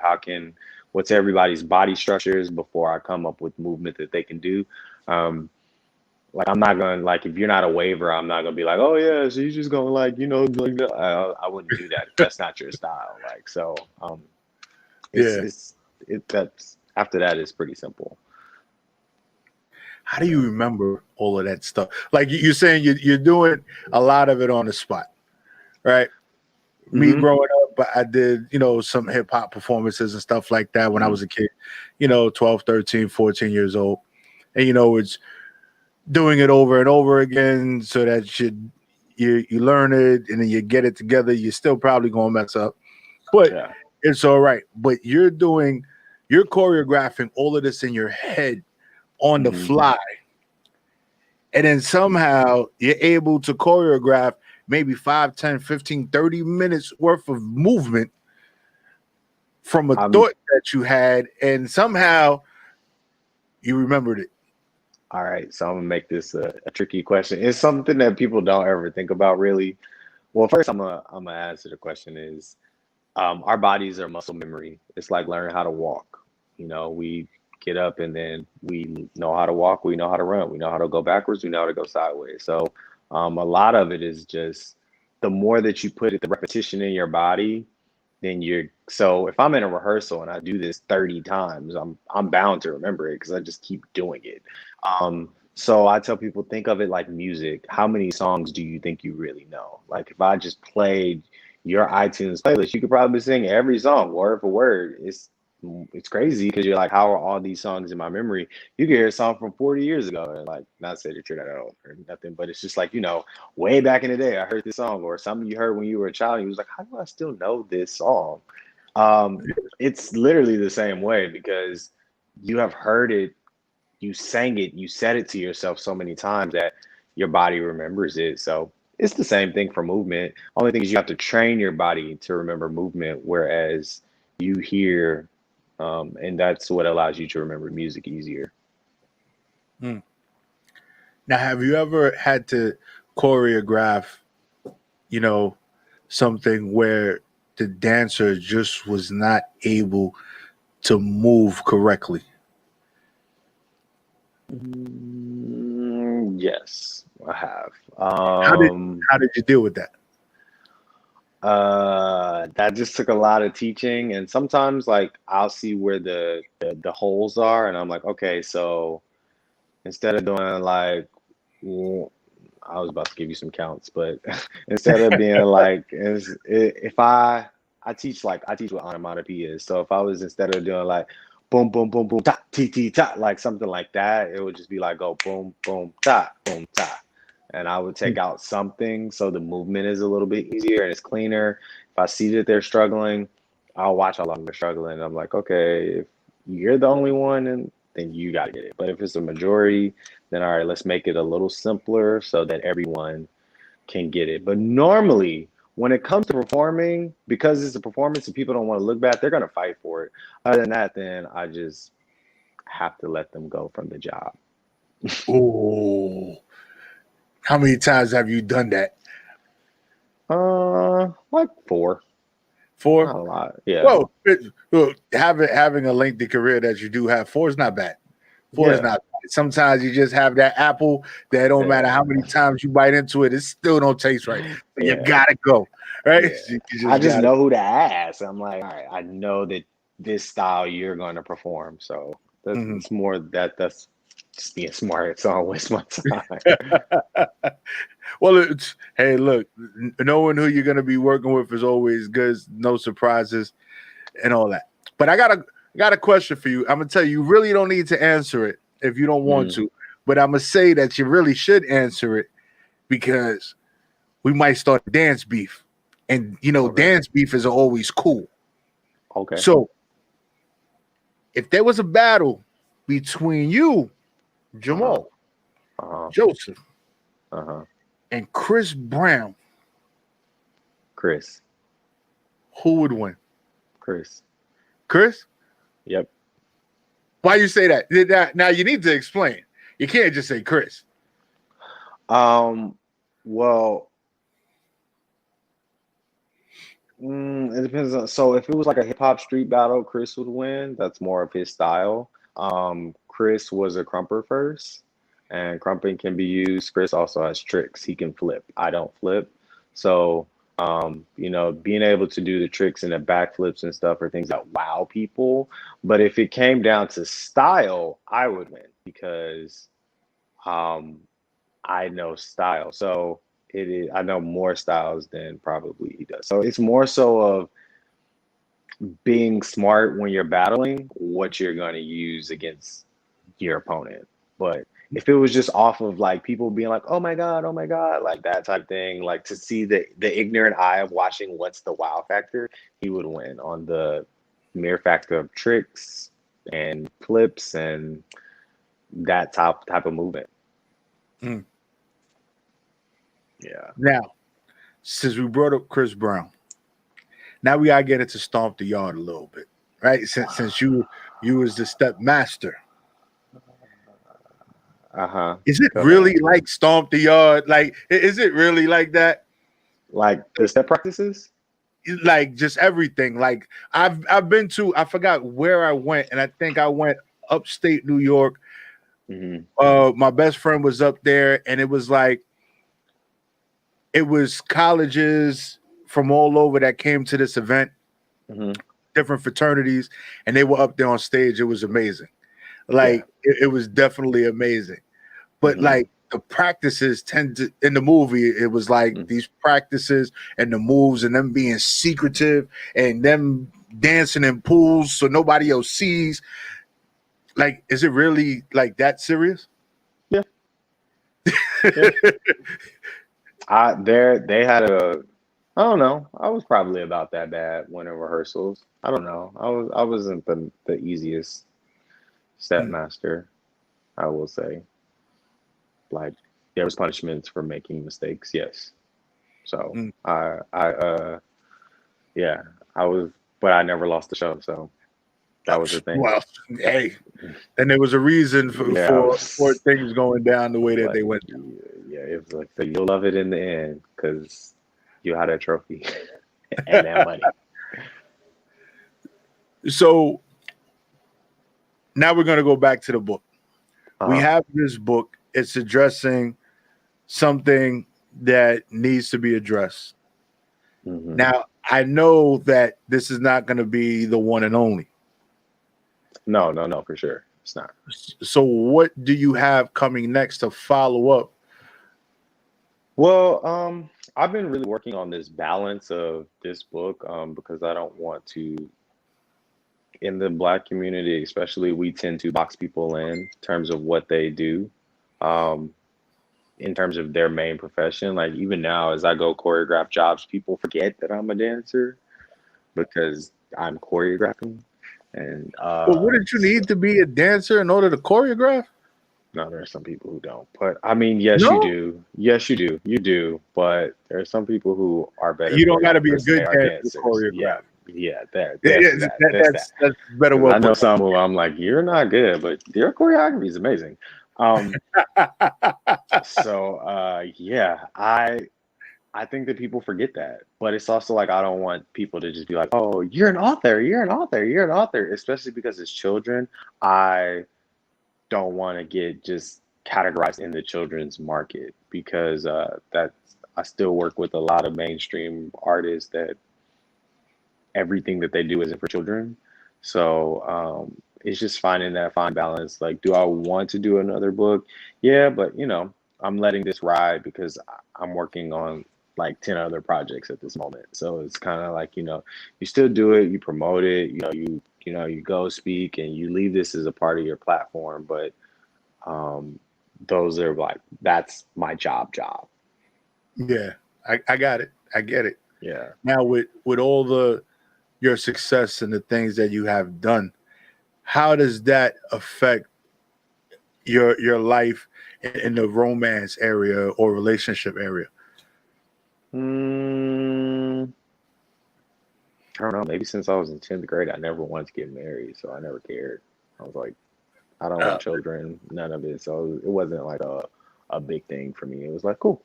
What's everybody's body structures before I come up with movement that they can do. Like I'm not gonna like if you're not a waiver, I'm not gonna be like, oh yeah, so you're just gonna like like that. I wouldn't do that if that's not your style. Like so, it's Yeah. it's it that's after that is pretty simple. How do you remember all of that stuff? Like you're saying, you're doing a lot of it on the spot, right? Me Hmm. growing up, I did, some hip hop performances and stuff like that when I was a kid, 12, 13, 14 years old. And, it's doing it over and over again so that you learn it and then you get it together. You're still probably going to mess up, but Yeah. it's all right. But you're choreographing all of this in your head on the Hmm. fly. And then somehow you're able to choreograph maybe 5, 10, 15, 30 minutes worth of movement from a I'm thought that you had, and somehow you remembered it. all right. So I'm gonna make this a tricky question. It's something that people don't ever think about really. Well, first I'm gonna answer the question is our bodies are muscle memory. It's like learning how to walk. We get up and then we know how to walk, we know how to run, we know how to go backwards, we know how to go sideways. So a lot of it is just the more that you put it, the repetition in your body, then so if I'm in a rehearsal and I do this 30 times, I'm bound to remember it because I just keep doing it. So I tell people, think of it like music. How many songs do you think you really know? Like if I just played your iTunes playlist, you could probably sing every song word for word. It's crazy because you're like, how are all these songs in my memory? You could hear a song from 40 years ago and like not say that you're that old or nothing, but it's just like, way back in the day, I heard this song or something you heard when you were a child. And you was like, how do I still know this song? It's literally the same way because you have heard it, you sang it, you said it to yourself so many times that your body remembers it. So it's the same thing for movement. Only thing is you have to train your body to remember movement, whereas you hear, and that's what allows you to remember music easier. Hmm. Now, have you ever had to choreograph, you know, something where the dancer just was not able to move correctly? Yes, I have. How did how did you deal with that? That just took a lot of teaching, and sometimes like I'll see where the holes are, and I'm like, okay, so instead of doing like, well, I was about to give you some counts, but instead of being like, if I teach what onomatopoeia is, so if I was instead of doing like boom boom boom boom ta ti ti ta like something like that, it would just be like go boom boom ta boom ta, and I would take out something so the movement is a little bit easier and it's cleaner. If I see that they're struggling, I'll watch how long they're struggling. And I'm like, okay, if you're the only one, and then you got to get it. But if it's a majority, then all right, let's make it a little simpler so that everyone can get it. But normally, when it comes to performing, because it's a performance and people don't want to look bad, they're going to fight for it. Other than that, then I just have to let them go from the job. Oh, how many times have you done that? Like four, Four? not a lot. Yeah, Well, having a lengthy career that you do have, four is not bad. Four is yeah, not bad. Sometimes you just have that apple that don't matter how yeah, many times you bite into it, it still don't taste right. So you yeah, gotta go. Right? yeah. You I just just gotta. know who to ask. I'm like, all right, I know that this style you're going to perform. So Mhm. it's more that's just being smart. So I don't waste my time. Well, hey, look, knowing who you're gonna be working with is always good. No surprises and all that. But I got a question for you. I'm gonna tell you, you really don't need to answer it if you don't want Mm, to. But I'm gonna say that you really should answer it because we might start a dance beef. And okay. dance beef is always cool. Okay. So if there was a battle between you, Uh-huh. Jamal Uh-huh. Joseph, Uh-huh. and Chris Brown, Chris. who would win? Chris. Chris? Yep. Why you say that? Now you need to explain. You can't just say Chris. Um, well, It depends on. So if it was like a hip hop street battle, Chris would win. That's more of his style. Chris was a crumper first, and crumping can be used. Chris also has tricks. He can flip. I don't flip. So, being able to do the tricks and the backflips and stuff are things that wow people. But if it came down to style, I would win because um, I know style. So it is. I know more styles than probably he does. So it's more so of being smart when you're battling what you're going to use against your opponent. But if it was just off of like people being like, oh my God, like that type thing, like to see the ignorant eye of watching what's the wow factor, he would win on the mere factor of tricks and flips and that type of movement. Mm. Yeah. Now, since we brought up Chris Brown, now we gotta get into Stomp the Yard a little bit, right? Since you was the step master. Uh-huh. Is it Go really ahead. like Stomp the Yard? Like, is it really like that? Like the step practices? Like just everything. Like I've been to, I forgot where I went, and I think I went upstate New York. Hmm. My best friend was up there, and it was like it was colleges from all over that came to this event, Hmm. different fraternities, and they were up there on stage. It was amazing. Yeah. Like it was definitely amazing. But Hmm. like the practices tend to in the movie, it was like these practices and the moves and them being secretive and them dancing in pools so nobody else sees. Like, is it really like that serious? Yeah. Yeah. They had a I don't know. I was probably about that bad when in rehearsals. I don't know. I wasn't the easiest step Mm, master, I will say. Like there was punishments for making mistakes, yes. So mm. I yeah, I was but I never lost the show, so that was the thing. Well, hey, and there was a reason for, Yeah, I for was things going down the way that they like went yeah, it was like so you'll love it in the end because you had a trophy and that money. down. So now we're going to go back to the book. We Uh-huh. have this book. It's addressing something that needs to be addressed. Hmm. Now, I know that this is not going to be the one and only. No, no, no, for sure. It's not. So, what do you have coming next to follow up? Well, I've been really working on this balance of this book, because I don't want to, in the Black community, especially, we tend to box people in terms of what they do, um, in terms of their main profession. Like even now, as I go choreograph jobs, people forget that I'm a dancer because I'm choreographing. And Well, wouldn't you need to be a dancer in order to choreograph? no, there are some people who don't. But I mean, yes, you No, do. Yes, you do. You do. But there are some people who are better you don't got to be a choreographers than they good are dancer to dancers. Yeah, choreograph. yeah. There, Yeah, there's yeah, that. There's that. that's better Because well I know put. some who I'm like, you're not good, but your choreography is amazing. Um, yeah, I think that people forget that, but it's also like I don't want people to just be like, "Oh, you're an author, you're an author, you're an author," especially because it's children. I don't want to get just categorized in the children's market because that's I still work with a lot of mainstream artists that everything that they do isn't for children. So it's just finding that fine balance. Like, do I want to do another book? Yeah, but I'm letting this ride because I'm working on like 10 other projects at this moment. So it's kind of like, you still do it, you promote it, you go speak and you leave this as a part of your platform, but um, those are like that's my job. Yeah, I got it. I get it. Yeah. Now with all the your success and the things that you have done, how does that affect your life in the romance area or relationship area? Mm, I don't know. Maybe since I was in 10th grade, I never wanted to get married, so I never cared. I was like, I don't Uh, want children, none of it. So it wasn't like a big thing for me. It was like, cool,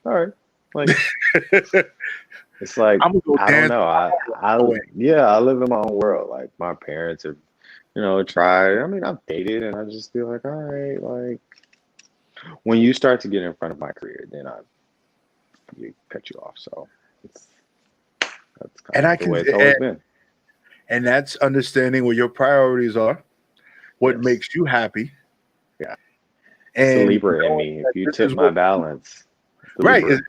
all right. Like, It's like I'm gonna go I don't dance know. away. Yeah, I live in my own world. Like my parents have, tried. I mean, I've dated, and I just feel like, all right, like when you start to get in front of my career, then I you cut you off. So it's that's kind And I of the can way it's always been. and that's understanding what your priorities are, what Yes. makes you happy, Yeah. It's the and Libra in knowing me. that If you this tip is my what balance, it's the right is. Libra.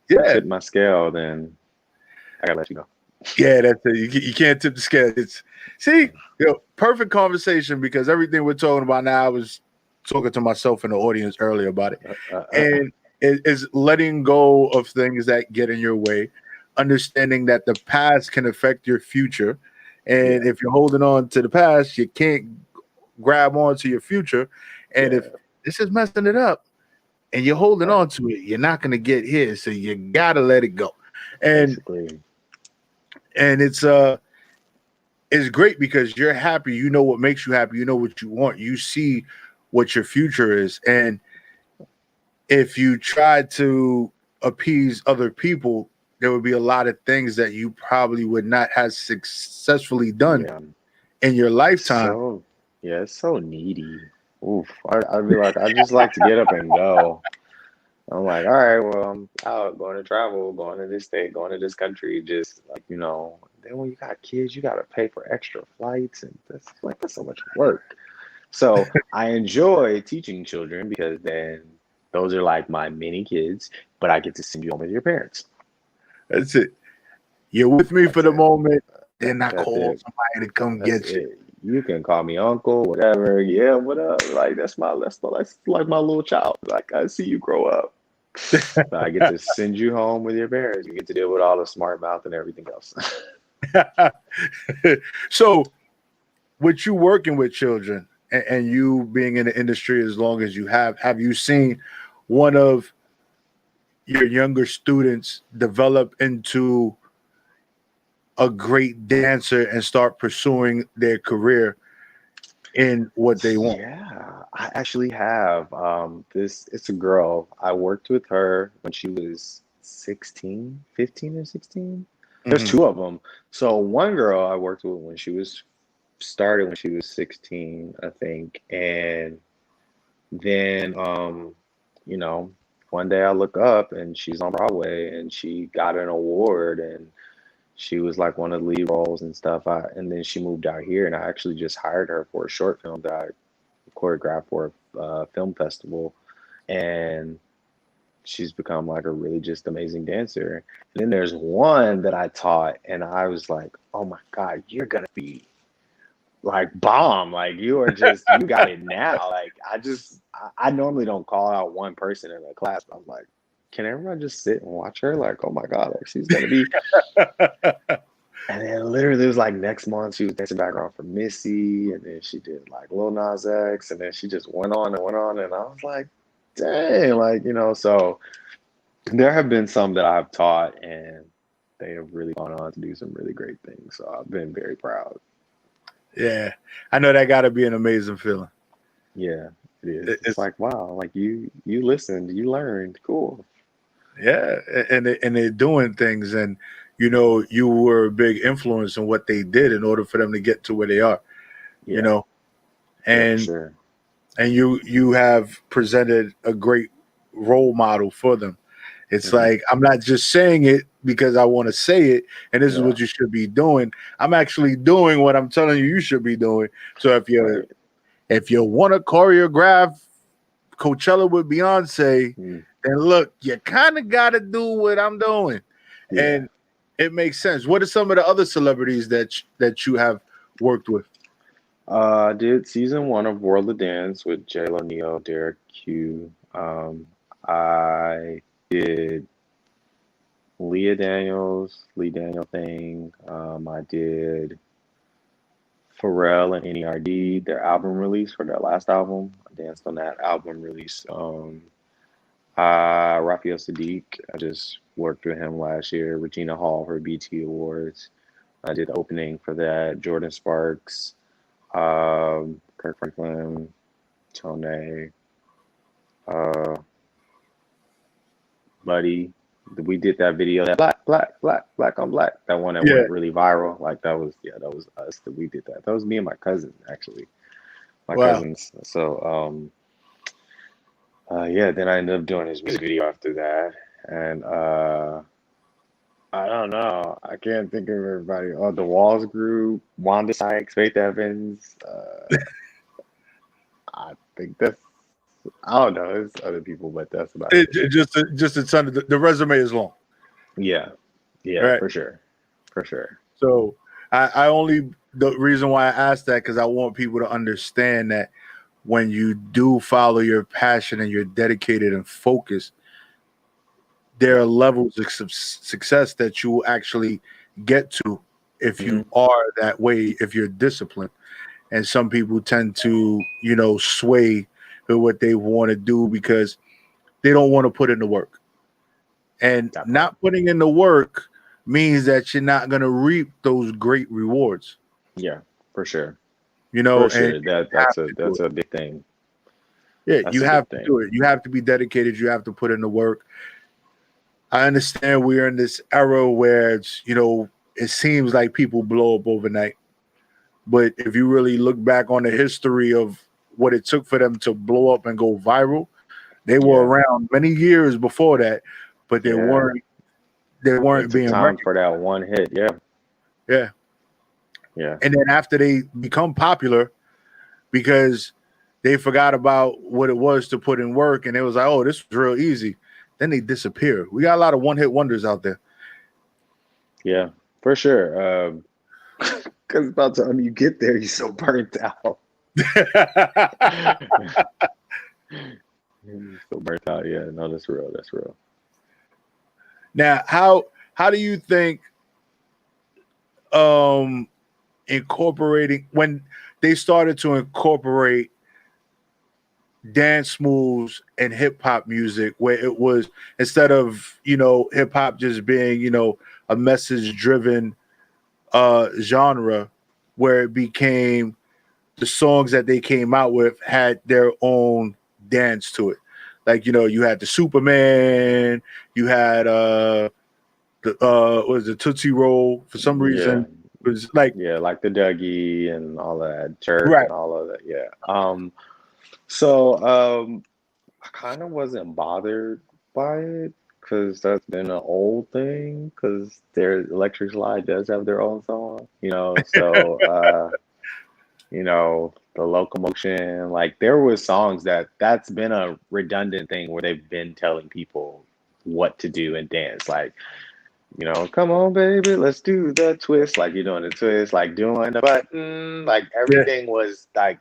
If you Yeah, tip my scale, then I gotta let you go. yeah, that's it. You can't tip the scale. It's see, perfect conversation because everything we're talking about now, I was talking to myself in the audience earlier about it, and it is letting go of things that get in your way, understanding that the past can affect your future, and Yeah, if you're holding on to the past, you can't grab onto your future, and if yeah, this is messing it up, and you're holding right. on to it, you're not going to get here, so you gotta let it go, and Basically, it's great because you're happy. You know what makes you happy. You know what you want. You see what your future is. And if you try to appease other people, there would be a lot of things that you probably would not have successfully done yeah. in your It's lifetime. so yeah, it's so needy. Oof. I'd be like, I just like to get up and go. I'm like, all right, well, I'm out going to travel, going to this state, going to this country, just like, then when you got kids, you gotta pay for extra flights and that's so much work. So I enjoy teaching children because then those are like my mini kids, but I get to send you home with your parents. That's it. You're with me for That's the it. moment. Then I That's call it. somebody to come That's get you. it. You can call me uncle, whatever. Yeah, what up? Like that's like my little child. Like I see you grow up. But I get to send you home with your parents. You get to deal with all the smart mouth and everything else. So, with you working with children and you being in the industry as long as you have you seen one of your younger students develop into a great dancer and start pursuing their career in what they want? Yeah, I actually have. It's a girl. I worked with her when she was 16, 15 or 16. There's Hmm. two of them. So one girl I worked with when she was started when she was 16, I think. And then you know, one day I look up and she's on Broadway and she got an award and she was like one of the lead roles and stuff. And then she moved out here and I actually just hired her for a short film that I choreographed for a film festival. And she's become like a really just amazing dancer. And then there's one that I taught and I was like, oh my God, you're gonna be like bomb. Like you got it now. Like I normally don't call out one person in a class, but I'm like, can everyone just sit and watch her? Like, oh my God, like she's gonna be. And then literally it was like next month she was dancing background for Missy, and then she did like Lil Nas X, and then she just went on and went on, and I was like, dang, like so there have been some that I've taught, and they have really gone on to do some really great things. So I've been very proud. Yeah, I know that got to be an amazing feeling. Yeah, it is. It's It's like wow, like you listened, you learned, cool. yeah, and they're doing things, and you were a big influence in what they did in order for them to get to where they are. You Yeah, know, yeah, for and sure. you have presented a great role model for them. It's Hmm. like I'm not just saying it because I want to say it, and this is Yeah, what you should be doing. I'm actually doing what I'm telling you should be doing. So right. if you want to choreograph Coachella with Beyonce, Mm, then look, you kind of got to do what I'm doing, yeah. and it makes sense. What are some of the other celebrities that you have worked with? I did season one of World of Dance with J-Lo, Neo, Derek Q. I did Lee Daniel thing. I did Pharrell and NERD, their album release for their last album. I danced on that album release. Raphael Sadiq, I just worked with him last year. Regina Hall for BT Awards. I did the opening for that. Jordan Sparks, Kirk Franklin, Tone, uh, Buddy. we did that video, that black on black, that one that Yeah. went really viral. Like that was us that we did that. That was me and my cousin actually, my Wow. cousins. So yeah, then I ended up doing his music video after that, and I don't know. I can't think of everybody. Oh, the Walls Group, Wanda Sykes, Faith Evans. I think that's. I don't know. It's other people, but that's about it. Just a ton of the resume is long. Yeah, yeah, Right. for sure, for sure. So I only the reason why I asked that because I want people to understand that when you do follow your passion and you're dedicated and focused, there are levels of success that you will actually get to if you are that way, if you're disciplined. And some people tend to, sway with what they want to do because they don't want to put in the work. And not putting in the work means that you're not going to reap those great rewards. Yeah, for sure. For sure. and That's a big thing. Yeah, That's you a have big to thing. do it. You have to be dedicated. You have to put in the work. I understand we're in this era where it's, it seems like people blow up overnight. But if you really look back on the history of what it took for them to blow up and go viral, they were around many years before that, but they weren't It took being time recognized. for that one hit. Yeah. Yeah. Yeah. And then after they become popular, because they forgot about what it was to put in work, and it was like, oh, this was real easy. Then they disappear. We got a lot of one-hit wonders out there. Yeah, for sure. Because by the time you get there, you're so burnt out. So burnt out. Yeah, no, that's real. That's real. Now, how do you think incorporating when they started to incorporate dance moves and hip hop music, where it was instead of hip hop just being a message driven genre, where it became the songs that they came out with had their own dance to it. Like you had the Superman, you had was the Tootsie Roll for some reason. It was like like the Dougie and all of that, Jerk right. and all of that. Yeah. So I kind of wasn't bothered by it because that's been an old thing. Because their Electric Slide does have their own song, So the Locomotion, like there was songs that's been a redundant thing where they've been telling people what to do and dance, like. Come on, baby, let's do the twist. Like you're doing the twist, like doing the button. Like everything was like,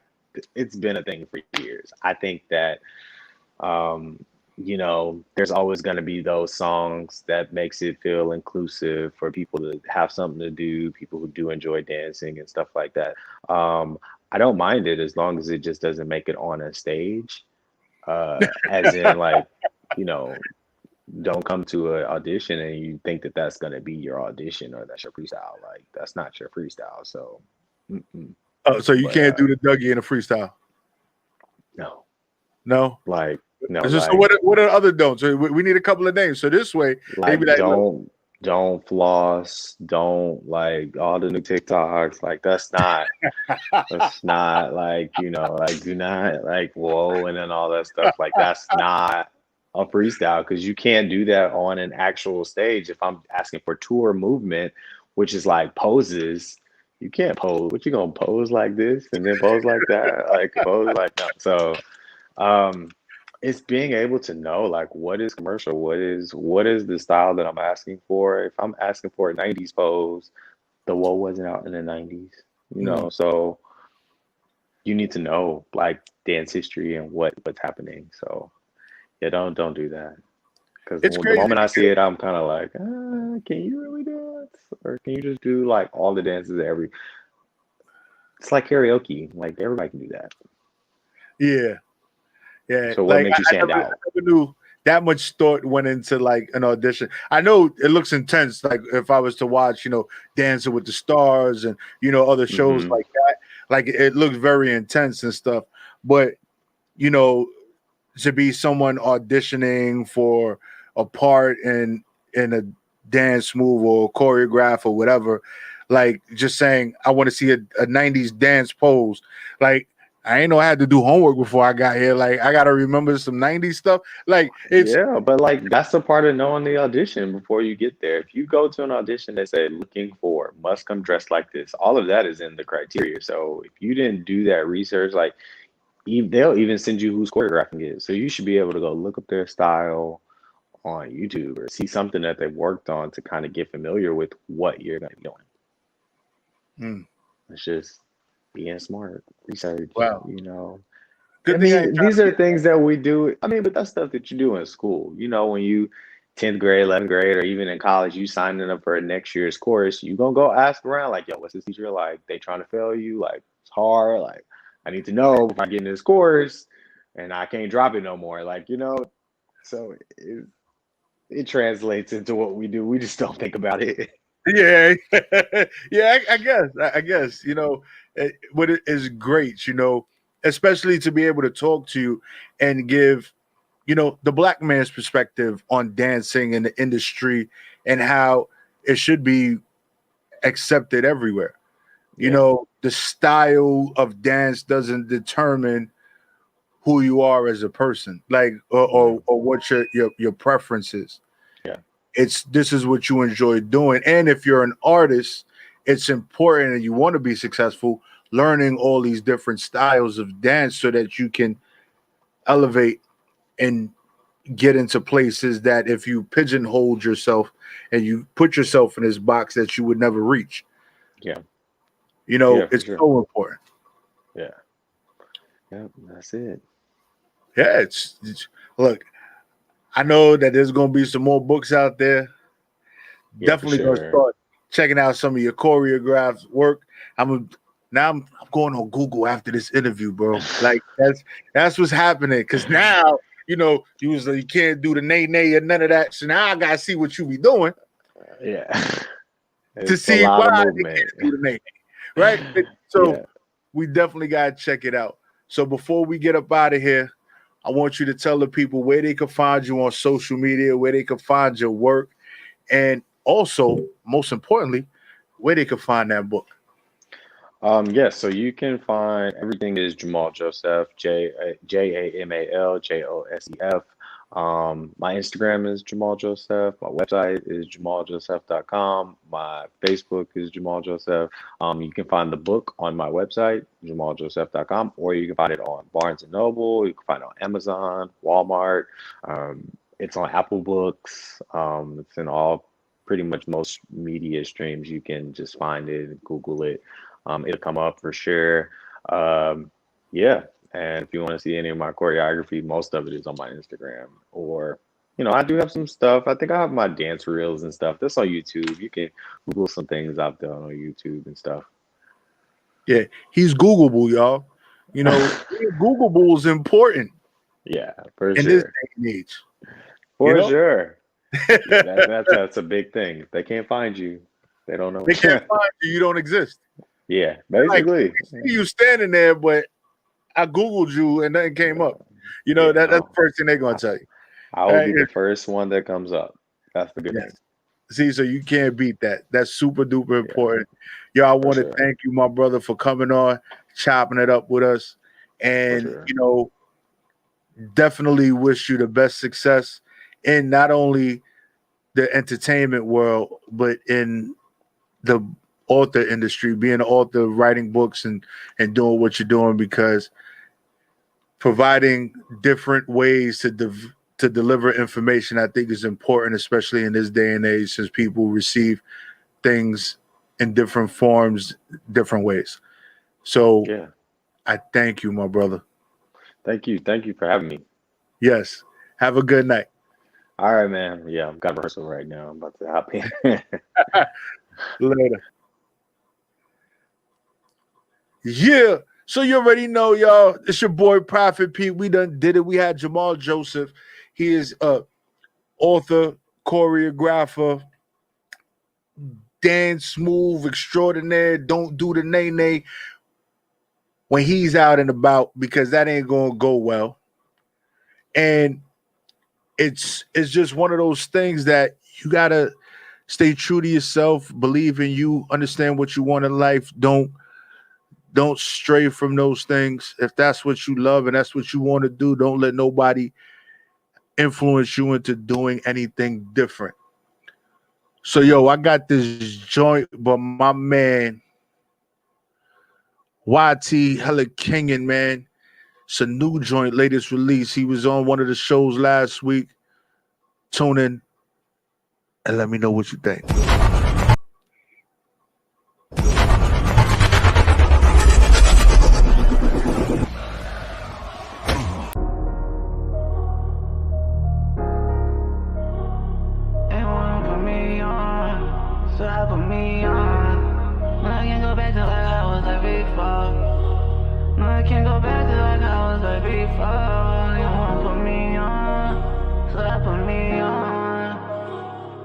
it's been a thing for years. I think that, there's always going to be those songs that makes it feel inclusive for people to have something to do, people who do enjoy dancing and stuff like that. I don't mind it as long as it just doesn't make it on a stage, as in like, don't come to an audition and you think that that's going to be your audition or that's your freestyle. Like that's not your freestyle. So, So you can't do the Dougie in a freestyle. No. Like no. So what are other don'ts? So we need a couple of names. So this way, like, maybe don't floss. Don't like all the new TikToks. Like that's not like like do not like whoa and then all that stuff. Like that's not a freestyle because you can't do that on an actual stage. If I'm asking for tour movement, which is like poses, you can't pose. What you gonna pose like this and then pose like that? Like pose like that. So it's being able to know like what is commercial, what is the style that I'm asking for. If I'm asking for a 90s pose, the whoa wasn't out in the 90s, so you need to know like dance history and what's happening. So yeah, don't do that. Because the moment I see it, I'm kind of like, can you really dance? Or can you just do like all the dances it's like karaoke. Like everybody can do that. Yeah. So what makes you stand out? I never knew that much thought went into like an audition. I know it looks intense. Like if I was to watch, Dancing with the Stars and, other shows like that, like it looks very intense and stuff. But, to be someone auditioning for a part and in a dance move or choreograph or whatever, like just saying I want to see a 90s dance pose. Like I ain't know I had to do homework before I got here. Like I gotta remember some 90s stuff. Like it's Yeah, but like that's the part of knowing the audition before you get there. If you go to an audition that say looking for must come dressed like this, all of that is in the criteria. So if you didn't do that research, like they'll even send you who's choreographing it. So you should be able to go look up their style on YouTube or see something that they've worked on to kind of get familiar with what you're going to be doing. mm, It's just being smart, research, wow. you know. I Good thing I ain't mean, trying these to are get things that we do. I mean, but that's stuff that you do in school. You know, when you 10th grade, 11th grade, or even in college, you signing up for next year's course, you gonna go ask around like, yo, what's this teacher like? They trying to fail you? Like, it's hard. Like, I need to know if I get in this course and I can't drop it no more. Like, you know, so it translates into what we do. We just don't think about it. yeah, yeah. I guess what it is great, especially to be able to talk to you and give the black man's perspective on dancing in the industry and how it should be accepted everywhere. Yeah, The style of dance doesn't determine who you are as a person, like no, or what your preference is. yeah, It's this is what you enjoy doing, and if you're an artist, it's important and you want to be successful, learning all these different styles of dance so that you can elevate and get into places that if you pigeonhole yourself and you put yourself in this box that you would never reach. yeah, yeah, for It's sure. so important. Yeah, yeah, that's it. Yeah, look, I know that there's gonna be some more books out there. Yeah, for Definitely gonna sure. start checking out some of your choreographed work. I'm going on Google after this interview, bro. Like that's what's happening. Cause now you was like you can't do the nay nay or none of that. So now I gotta see what you be doing Yeah, to it's a see lot why of they movement. can't do the nay nay, right? So Yeah, we definitely gotta check it out. So before we get up out of here, I want you to tell the people where they can find you on social media, where they can find your work, and also, most importantly, where they can find that book. yes, so you can find everything is Jamal Joseph, JamalJosef. My Instagram is Jamal Joseph. My website is jamaljoseph.com. My Facebook is Jamal Joseph. You can find the book on my website, jamaljoseph.com, or you can find it on Barnes and Noble. You can find it on Amazon, Walmart. It's on Apple Books. It's in all pretty much most media streams. You can just find it, Google it. It'll come up for sure. Um, yeah. And if you want to see any of my choreography, most of it is on my Instagram. Or, I do have some stuff. I think I have my dance reels and stuff. That's on YouTube. You can Google some things I've done on YouTube and stuff. Yeah, he's Googleable, y'all. Being Googleable is important Yeah, for in this sure. day and age. You For know, sure. Yeah, that's a big thing. If they can't find you, they don't they can't know. find you. You don't exist. Yeah, Like basically. they see you standing there, but I Googled you and nothing came up. Yeah, That's the no. first thing they're gonna tell you. I All will right? be the first one that comes up. That's the good thing. Yes. See, so you can't beat that. That's super duper Yeah, important. Yo, I for want to sure. thank you, my brother, for coming on, chopping it up with us. For And, sure. definitely wish you the best success in not only the entertainment world, but in the author industry, being an author, writing books and doing what you're doing, because providing different ways to deliver information, I think, is important, especially in this day and age, since people receive things in different forms, different ways. So Yeah. I thank you, my brother. Thank you. Thank you for having me. Yes. Have a good night. All right, man. Yeah, I've got rehearsal right now. I'm about to hop in. Later. Yeah. So you already know, y'all. It's your boy Prophet Pete. We done did it. We had Jamal Joseph. He is a author, choreographer, dance move extraordinaire. Don't do the nay nay when he's out and about, because that ain't gonna go well. And it's just one of those things that You gotta stay true to yourself, believe in you, understand what you want in life. Don't stray from those things. If that's what you love and that's what you want to do, don't let nobody influence you into doing anything different. So yo, I got this joint, but my man YT Hella Kingin, man. It's a new joint, latest release. He was on one of the shows last week. Tune in and let me know what you think.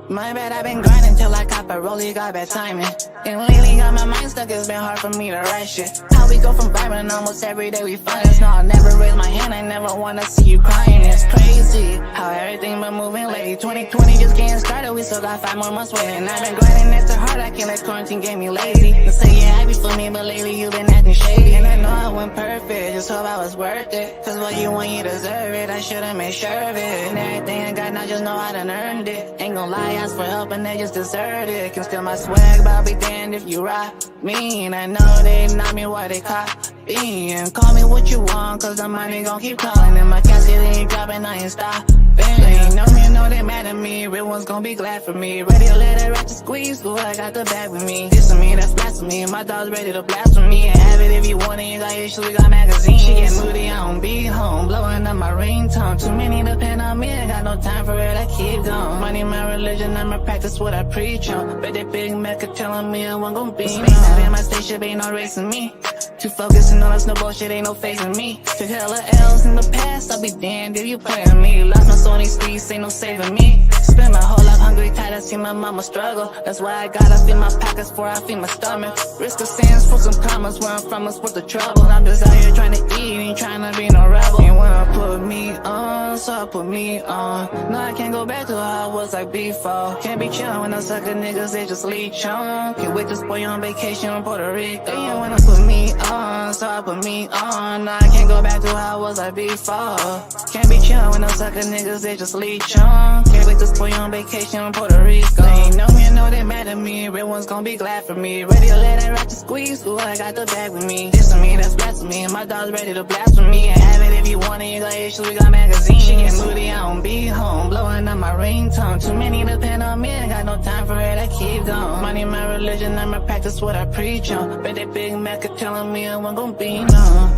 My bad, I've been grinding till I cop a rollie, got bad timing. And lately got my mind stuck, it's been hard for me to write shit. How we go from vibing almost every day we find us. No, I'll never raise my hand, I never wanna see you crying. It's crazy how everything been moving lately. 2020 just getting started, we still got 5 more months waiting. I've been grinding extra hard, I can't let quarantine get me lazy. They say you're happy for me, but lately you been acting shady. And I know I went perfect, just hope I was worth it. Cause what you want, you deserve it, I should've made sure of it. And everything I got now, just know I done earned it. Ain't gon' lie, ask for help and they just deserted. Can steal my swag, but I'll be damned if you rock me. And I know they not me what they copy. And call me what you want, cause the money gon' keep calling. And my casket ain't dropping, I ain't stopping. They ain't know me, know they mad at me. Real ones gon' be glad for me. Ready to let it ratchet squeeze, ooh, I got the bag with me. This to me, that's blasphemy. My dog's ready to blast with me. And have it if you want it, you got issues, we got magazines. She get moody, I don't be home. Blowing up my ringtone. Too many depend on me, I got no time for it, I keep going. Money, my religion, I'ma practice what I preach on. Bet that Big Mac telling me I wasn't gon' be no. In my spaceship, ain't no racing me. Too focused and all that's no bullshit, ain't no phasing me. Took hella L's in the past, I'll be damned if you play on me. Lost my soul in these streets, ain't no saving me. Spend my whole life hungry, tired, I see my mama struggle. That's why I gotta feed my pockets before I feed my stomach. Risk of sands for some commas, where I'm from is worth the trouble. I'm just out here trying to eat, ain't trying to be no rebel. You wanna put me on, so I put me on. No, I can't go back to how I was like before. Can't be chillin' when I sucker niggas, they just leech on. Can't wait to spoil you on vacation in Puerto Rico. You wanna put me on, so I put me on. No, I can't go back to how I was like before. Can't be chillin' when I sucker niggas, they just leech on. Can't wait to spoil you on vacation in Puerto Rico. They ain't know me, I know they mad at me. Real ones gon' be glad for me. Ready to let that ratchet squeeze, ooh, I got the bag with me. This to me, that's blasphemy. My dog's ready to blast with me. And have it if you want it, you got issues, we got magazines. She get moody, I don't be home. Blowing up my ringtone. Too many depend on me, I got no time for it, I keep going. Money, my religion, I'ma practice what I preach on. Bet that Big Mac telling me I wasn't gon' be no.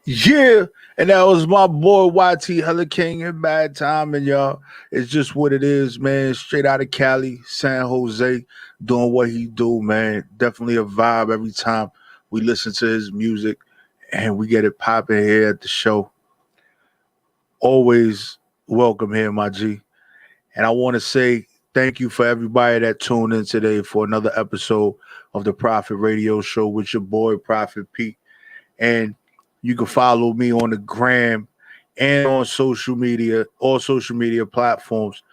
Yeah, and that was my boy YT Hella King in bad time, and y'all, it's just what it is, man. Straight out of Cali, San Jose, doing what he do, man. Definitely a vibe every time we listen to his music, and we get it popping here at the show. Always welcome here, my G. And I want to say thank you for everybody that tuned in today for another episode of the Prophet Radio Show with your boy Prophet Pete. And you can follow me on the gram and on social media, all social media platforms,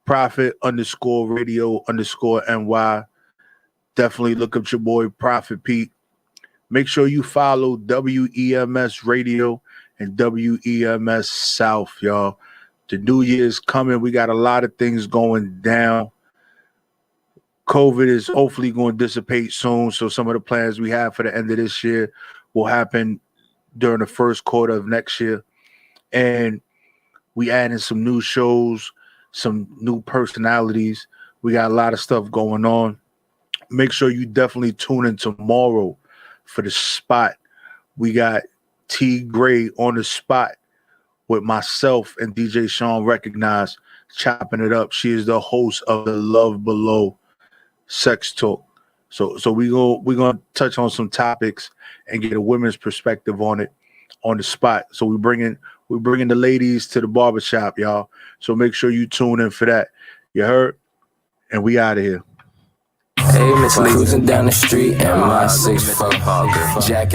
Prophet_radio_NY. Definitely look up your boy Prophet Pete. Make sure you follow WEMS Radio and WEMS South, y'all. The new year is coming. We got a lot of things going down. COVID is hopefully going to dissipate soon. So some of the plans we have for the end of this year will happen during the first quarter of next year. And we adding some new shows, some new personalities. We got a lot of stuff going on. Make sure you definitely tune in tomorrow for the spot. We got T Gray on the spot with myself and DJ Sean Recognize, chopping it up. She is the host of the Love Below Sex Talk. So we're gonna touch on some topics and get a women's perspective on it. on the spot. So we're bringing the ladies to the barbershop, y'all. So make sure you tune in for that. You heard? And we out of here. Hey, Miss Lee, cruising down the street and my 6'4", jacking.